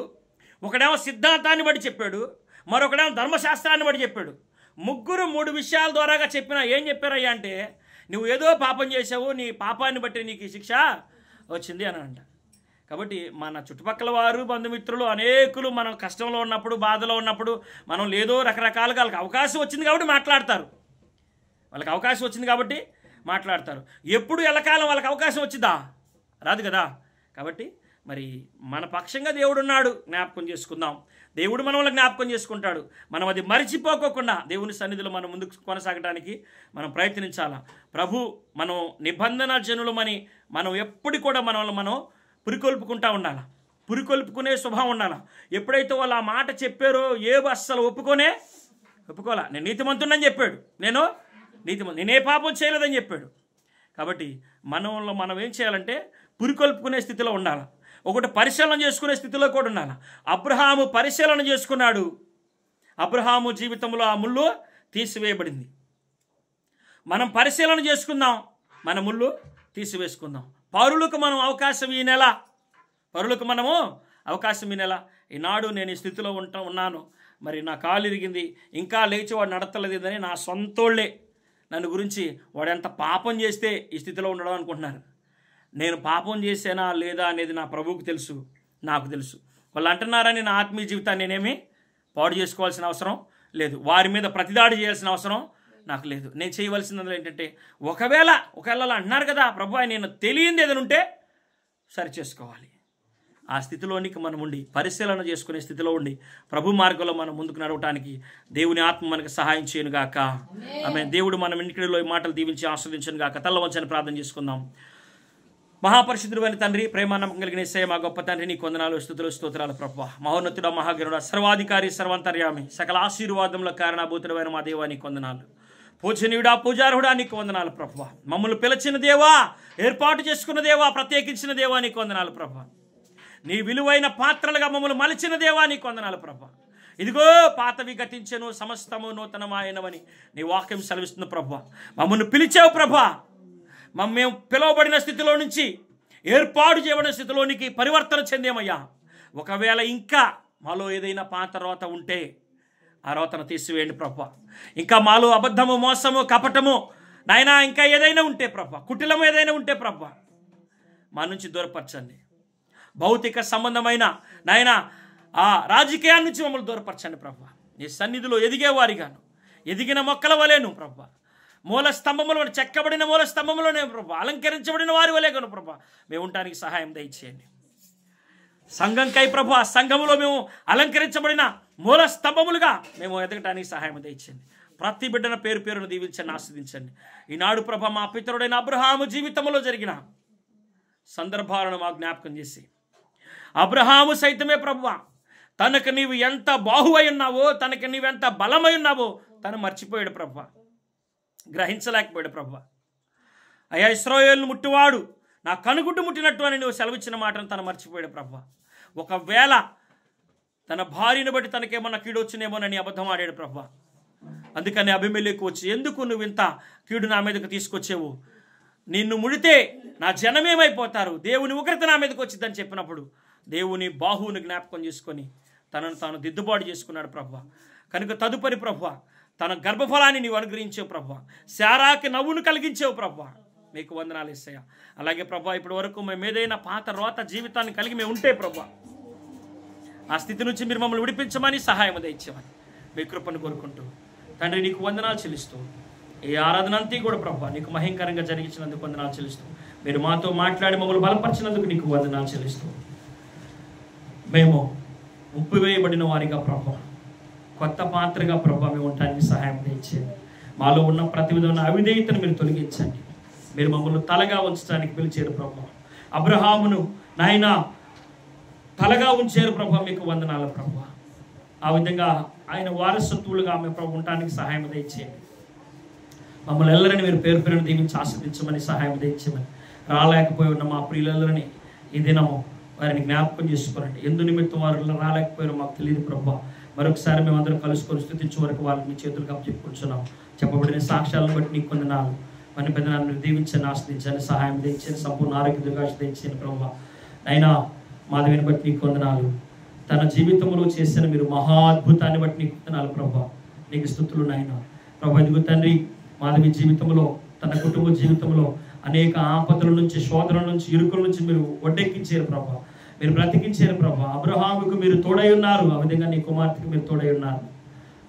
ఒకడేమో సిద్ధాంతాన్ని బట్టి చెప్పాడు, మరొకడేమో ధర్మశాస్త్రాన్ని బట్టి చెప్పాడు. ముగ్గురు మూడు విషయాల ద్వారాగా చెప్పినా ఏం చెప్పారయ్యా అంటే, నువ్వు ఏదో పాపం చేసావు, నీ పాపాన్ని బట్టి నీకు శిక్ష వచ్చింది అని అంట. కాబట్టి మన చుట్టుపక్కల వారు, బంధుమిత్రులు అనేకులు మనం కష్టంలో ఉన్నప్పుడు, బాధలో ఉన్నప్పుడు, మనం లేదో రకరకాలుగా వాళ్ళకి అవకాశం వచ్చింది కాబట్టి మాట్లాడతారు, వాళ్ళకి అవకాశం వచ్చింది కాబట్టి మాట్లాడతారు. ఎప్పుడు ఎల్లకాలం వాళ్ళకి అవకాశం వచ్చిందా? రాదు కదా. కాబట్టి మరి మన పక్షంగా దేవుడు ఉన్నాడు, జ్ఞాపకం చేసుకుందాం. దేవుడు మనల్ని జ్ఞాపకం చేసుకుంటాడు. మనం అది మరిచిపోకోకుండా దేవుని సన్నిధిలో మనం ముందుకు కొనసాగడానికి మనం ప్రయత్నించాలా. ప్రభు మనం నిబంధన జనులమని మనం ఎప్పుడు కూడా మనల్ని మనం పురికొల్పుకుంటా ఉండాలి, పురికొల్పుకునే స్వభావం ఉండాలి. ఎప్పుడైతే వాళ్ళు ఆ మాట చెప్పారో ఏబు అస్సలు ఒప్పుకోలా. నేను నీతిమంతుడని చెప్పాడు, నేనే పాపం చేయలేదని చెప్పాడు. కాబట్టి మనం ఏం చేయాలంటే పురికొల్పుకునే స్థితిలో ఉండాలి. ఒకటి పరిశీలన చేసుకునే స్థితిలో కూడా ఉండాలి. అబ్రహాము పరిశీలన చేసుకున్నాడు. అబ్రహాము జీవితంలో ఆ ముళ్ళు తీసివేయబడింది. మనం పరిశీలన చేసుకుందాం, మన ముళ్ళు తీసివేసుకుందాం. పౌరులకు మనం అవకాశం ఈ నెల, పౌరులకు మనము అవకాశం ఈ నెల. ఈనాడు నేను ఈ స్థితిలో ఉన్నాను, మరి నా కాలు ఇరిగింది, ఇంకా లేచి వాడు నడతలేదని నా సొంతోళ్ళే నన్ను గురించి వాడు ఎంత పాపం చేస్తే ఈ స్థితిలో ఉండడం అనుకుంటున్నారు. నేను పాపం చేశానా లేదా అనేది నా ప్రభువుకు తెలుసు, నాకు తెలుసు. వాళ్ళు అంటున్నారని నా ఆత్మీయ జీవితాన్ని నేనేమి పాడు చేసుకోవాల్సిన అవసరం లేదు, వారి మీద ప్రతిదాడి చేయాల్సిన అవసరం నాకు లేదు. నేను చేయవలసింది ఏంటంటే, ఒకవేళ అలా అంటున్నారు కదా ప్రభు, నేను తెలియంది ఏదైనా ఉంటే సరి చేసుకోవాలి. ఆ స్థితిలోనికి మనం ఉండి, పరిశీలన చేసుకునే స్థితిలో ఉండి ప్రభు మార్గంలో మనం ముందుకు నడవటానికి దేవుని ఆత్మ మనకు సహాయం చేయను గాక. ఆమేన్. దేవుడు మనం ఇంటిలో ఈ మాటలు దీవించి ఆస్వాదించను గాక. తల్ల వంచని ప్రార్థన చేసుకుందాం. మహాపరిశుద్ధుడైన తండ్రి, ప్రేమానమ్మకం కలిగిన యేసయ్య మా గొప్ప తండ్రి, నీ వందనాలు, స్తుతులు, స్తోత్రాలు ప్రభువా. మహోన్నతుడ, మహాగణుడ, సర్వాధికారి, సర్వాంతర్యామి, సకల ఆశీర్వాదముల కారణభూతుడైన మా దేవా నీకు వందనాలు. పూజనీయుడా, పూజార్హుడా నీకు వందనాలు ప్రభువా. మమ్మల్ని పిలిచిన దేవా, ఏర్పాటు చేసుకున్న దేవా, ప్రత్యేకించిన దేవా నీకు వందనాలు ప్రభువా. నీ విలువైన పాత్రలుగా మమ్మల్ని మలిచిన దేవా నీకు వందనాలు ప్రభువా. ఇదిగో పాతవి గతించెను, సమస్తము నూతనమాయనవని నీ వాక్యం సెలవిస్తుంది ప్రభువా. మమ్మల్ని పిలిచావు ప్రభువా. మేము పిలువబడిన స్థితిలో నుంచి ఏర్పాటు చేయబడిన స్థితిలోనికి పరివర్తన చెందేమయ్యా. ఒకవేళ ఇంకా మాలో ఏదైనా పాత రోత ఉంటే ఆ రోతను తీసివేయండి ప్రభువా. ఇంకా మాలో అబద్ధము, మోసము, కపటము నాయనా ఇంకా ఏదైనా ఉంటే ప్రభువా, కుటిలము ఏదైనా ఉంటే ప్రభువా మా నుంచి దూరపరచండి. భౌతిక సంబంధమైన నాయనా ఆ రాజకీయాల నుంచి మమ్మల్ని దూరపరచండి ప్రభువా. నీ సన్నిధిలో ఎదిగేవారిగాను, ఎదిగిన మొక్కల వలేను ప్రభువా, మూల స్తంభములో చెక్కబడిన మూల స్తంభంలోనే ప్రభా, అలంకరించబడిన వారి వలే కను ప్రభా మేము ఉండటానికి సహాయం దయచేయండి. సంఘంకై ప్రభా, సంఘములో మేము అలంకరించబడిన మూల స్తంభములుగా మేము ఎదగటానికి సహాయం దయచేయండి. ప్రతి బిడ్డన పేరు పేరును దీవించండి, ఆస్వాదించండి. ఈనాడు ప్రభా మా పితరుడైన అబ్రహాము జీవితంలో జరిగిన సందర్భాలను మాకు జ్ఞాపకం చేసి, అబ్రహాము సైతమే ప్రభువా తనకు నీవు ఎంత బాహువై ఉన్నావో, తనకు నీవెంత బలమై ఉన్నావో తను మర్చిపోయాడు ప్రభువా, గ్రహించలేకపోయాడు ప్రభువా. అయ్యా ఇశ్రాయేలును ముట్టివాడు నా కనుగుడ్డు ముట్టినట్టు అని నువ్వు సెలవిచ్చిన మాటను తను మర్చిపోయాడు ప్రభువా. ఒకవేళ తన భార్యను బట్టి తనకేమన్నా కీడొచ్చునేమోనని అబద్ధం ఆడాడు ప్రభువా. అందుకని అబీమెలెకు వచ్చి, ఎందుకు నువ్వు ఇంత కీడు నా మీదకు తీసుకొచ్చేవు, నిన్ను ముడితే నా జనమేమైపోతారు, దేవుని ఉగ్రత నా మీదకి వచ్చిందని చెప్పినప్పుడు దేవుని బాహువుని జ్ఞాపకం చేసుకొని తనను తాను దిద్దుబాటు చేసుకున్నాడు ప్రభువా. కనుక తదుపరి ప్రభువా తన గర్భఫలాన్ని నీవు అనుగ్రహించావు ప్రభువా, శారాకి నవ్వును కలిగించావు ప్రభువా. మీకు వందనాలు యేసయ్యా. అలాగే ప్రభువా ఇప్పటి వరకు మేము ఏదైనా పాత రోత జీవితాన్ని కలిగి మేము ఉంటే ప్రభువా, ఆ స్థితి నుంచి మీరు మమ్మల్ని విడిపించమని, సహాయం దయచేయమని మీ కృపను కోరుకుంటూ తండ్రి నీకు వందనాలు చెల్లిస్తూ, ఈ ఆరాధన అంతా కూడా ప్రభువా నీకు మహింకరంగా జరిగించినందుకు వందనాలు చెల్లిస్తూ, మీరు మాతో మాట్లాడి మమ్మల్ని బలపరిచినందుకు నీకు వందనాలు చెల్లిస్తూ, మేము ఉప్పు వేయబడిన వారిగా ప్రభువా, కొత్త పాత్రగా ప్రభువా మేము ఉండటానికి సహాయం దయచేయండి. మాలో ఉన్న ప్రతి విధమైన అవిధేయతను మీరు తొలగించండి. మీరు మమ్మల్ని తలగా ఉంచడానికి పిలిచారు ప్రభువా. అబ్రహామును నాయన తలగా ఉంచారు ప్రభువా, మీకు వందనాలు ప్రభువా. ఆ విధంగా ఆయన వారసత్వులుగా మేము ప్రభు ఉండటానికి సహాయం దయచేయండి. మమ్మల్ని ఎల్లరిని మీరు పేరు పేరును దీవించి ఆస్వాదించమని, సహాయం దయచేయమని. రాలేకపోయి ఉన్న మా ప్రియులందరినీ ఈ దినము వారిని జ్ఞాపకం చేసుకోరండి. ఎందు నిమిత్తం వారు రాలేకపోయినా మాకు తెలియదు ప్రభా. మరొకసారి మేము అందరం కలుసుకొని స్తుతించే వరకు వాళ్ళని మీ చేతులకు అప్పచెప్పుకుంటున్నాం. చెప్పబడిన సాక్ష్యాలను బట్టి నీకు వందనాలు. మన పెద్దనాన్ని మీరు దీవించండి, ఆస్వాదించండి, సహాయం తెచ్చండి, సంపూర్ణ ఆరోగ్య దుర్గాశ తెచ్చండి ప్రభా. అయినా మాధవిని బట్టి నీకు వందనాలు. తన జీవితంలో చేసిన మీరు మహా అద్భుతాన్ని బట్టి నీకు వందనాలు ప్రభా. నీకు స్తుతులు నాయన ప్రభా. ఇదిగో తండ్రి, మాధవి జీవితంలో, తన కుటుంబ జీవితంలో అనేక ఆపదల నుంచి, శోధనల నుంచి, ఇరుకుల నుంచి మీరు ఒడ్డెక్కించారు ప్రభా, మీరు బ్రతికించారు ప్రభా. అబ్రహాముకు మీరు తోడై ఉన్నారు, ఆ విధంగా నీ కుమార్తెకు మీరు తోడై ఉన్నారు.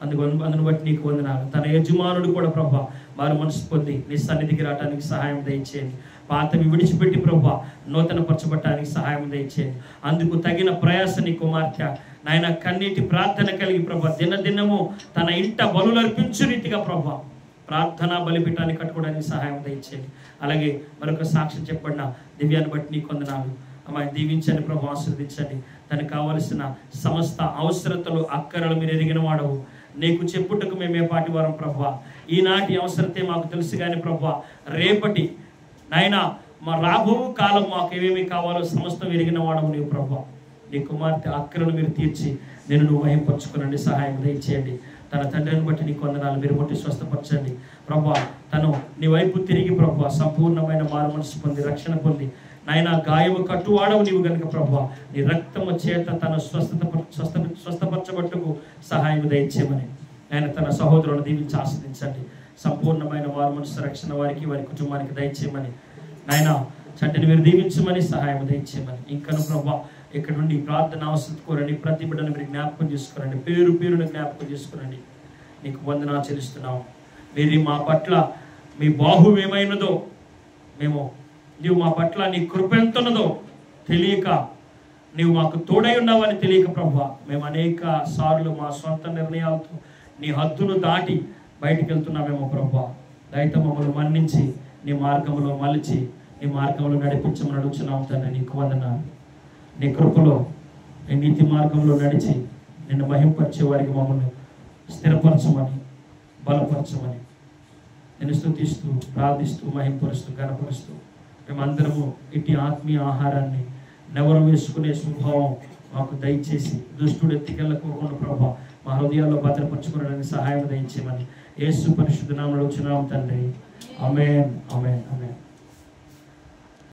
అందును బట్టి నీకు వందనాలు. తన యజమానుడు కూడా ప్రభా వారు మనసు పొంది నీ సన్నిధికి రావడానికి సహాయం దయచేయండి. పాతవి విడిచిపెట్టి ప్రభా నూతన పరచబట్టడానికి సహాయం దయచేయండి. అందుకు తగిన ప్రయాస నీ కుమార్తె నాయన కన్నీటి ప్రార్థన కలిగి ప్రభా దినదినము తన ఇంట బలులు అర్పించు రీతిగా ప్రభా ప్రార్థన బలిపీఠాన్ని కట్టుకోవడానికి సహాయం దయచేయండి. అలాగే మరొక సాక్ష్యం చెప్పండి, దివ్యాన్ని బట్టి నీకు వందనాలు. అమ్మాయి దీవించండి ప్రభు, ఆశీర్వదించండి. తనకు కావలసిన సమస్త అవసరతలు, అక్కరలు మీరు ఎరిగిన వాడవు. నీకు చెప్పుటకు మేమే పాటి వారం ప్రభా. ఈనాటి అవసరతే మాకు తెలుసు కానీ ప్రభా రేపటి నాయన మా రాబో కాలం మాకు ఏమేమి కావాలో సమస్తం ఎరిగిన వాడము నీవు ప్రభా. నీ కుమార్తె అక్కలను మీరు తీర్చి నేను నువ్వు మహింపరచుకునండి, సహాయం దయచేయండి. తన తండ్రిని బట్టి నీకు వందనాలు, మీరు బట్టి స్వస్థపరచండి ప్రభా. తను నీ వైపు తిరిగి ప్రభా సంపూర్ణమైన మారు మనసు పొంది రక్షణ పొంది నాయన గాయము కట్టువాడవు నీవు కనుక ప్రభా నీ రక్తము చేత తన స్వస్థపరచబట్టుకు సహాయం దయచేయమని ఆయన తన సహోదరులను దీవించి ఆస్వాదించండి. సంపూర్ణమైన మారు మనసు రక్షణ వారికి వారి కుటుంబానికి దయచేయమని నాయన చంటిని మీరు దీవించమని సహాయం దయచేయమని. ఇంకను ప్రభా ఇక్కడ నుండి ప్రార్థన అవసరం కోరండి, ప్రతి బిడ్డను మీరు జ్ఞాపకం చేసుకోరండి, పేరు పేరును జ్ఞాపకం చేసుకోరండి. నీకు వందనా చెల్లిస్తున్నాం. మీరు మా పట్ల మీ బాహువు ఏమైనదో మేము, నీవు మా పట్ల నీ కృప ఎంతున్నదో తెలియక, నీవు మాకు తోడై ఉన్నావని తెలియక ప్రభా మేము అనేక సార్లు మా సొంత నిర్ణయాలతో నీ హద్దును దాటి బయటికి వెళ్తున్నామేమో ప్రభా. దయతో మమ్మల్ని మన్నించి నీ మార్గంలో మలిచి నీ మార్గంలో నడిపించమని అడుగుతున్నాం తండ్రి. నీకు వందనాలు. నీ కృపలో నీ నీతి మార్గంలో నడిచి నిన్ను మహింపరిచే వారికి మమ్మల్ని స్థిరపరచమని బలపరచమని నేను స్తుతిస్తూ ప్రార్థిస్తూ మహింపరుస్తూ గణపరుస్తూ మేమందరము ఇటు ఆత్మీయ ఆహారాన్ని నెవరు వేసుకునే స్వభావం మాకు దయచేసి దుష్టుడు ఎత్తికెళ్ళకోకుండా ప్రభా మా హృదయాల్లో భద్రపరచుకోవడానికి సహాయం దయచేయమని యేసు పరిశుద్ధ నామములో అడుగుచున్నాము తండ్రి. ఆమేన్, ఆమేన్, ఆమేన్.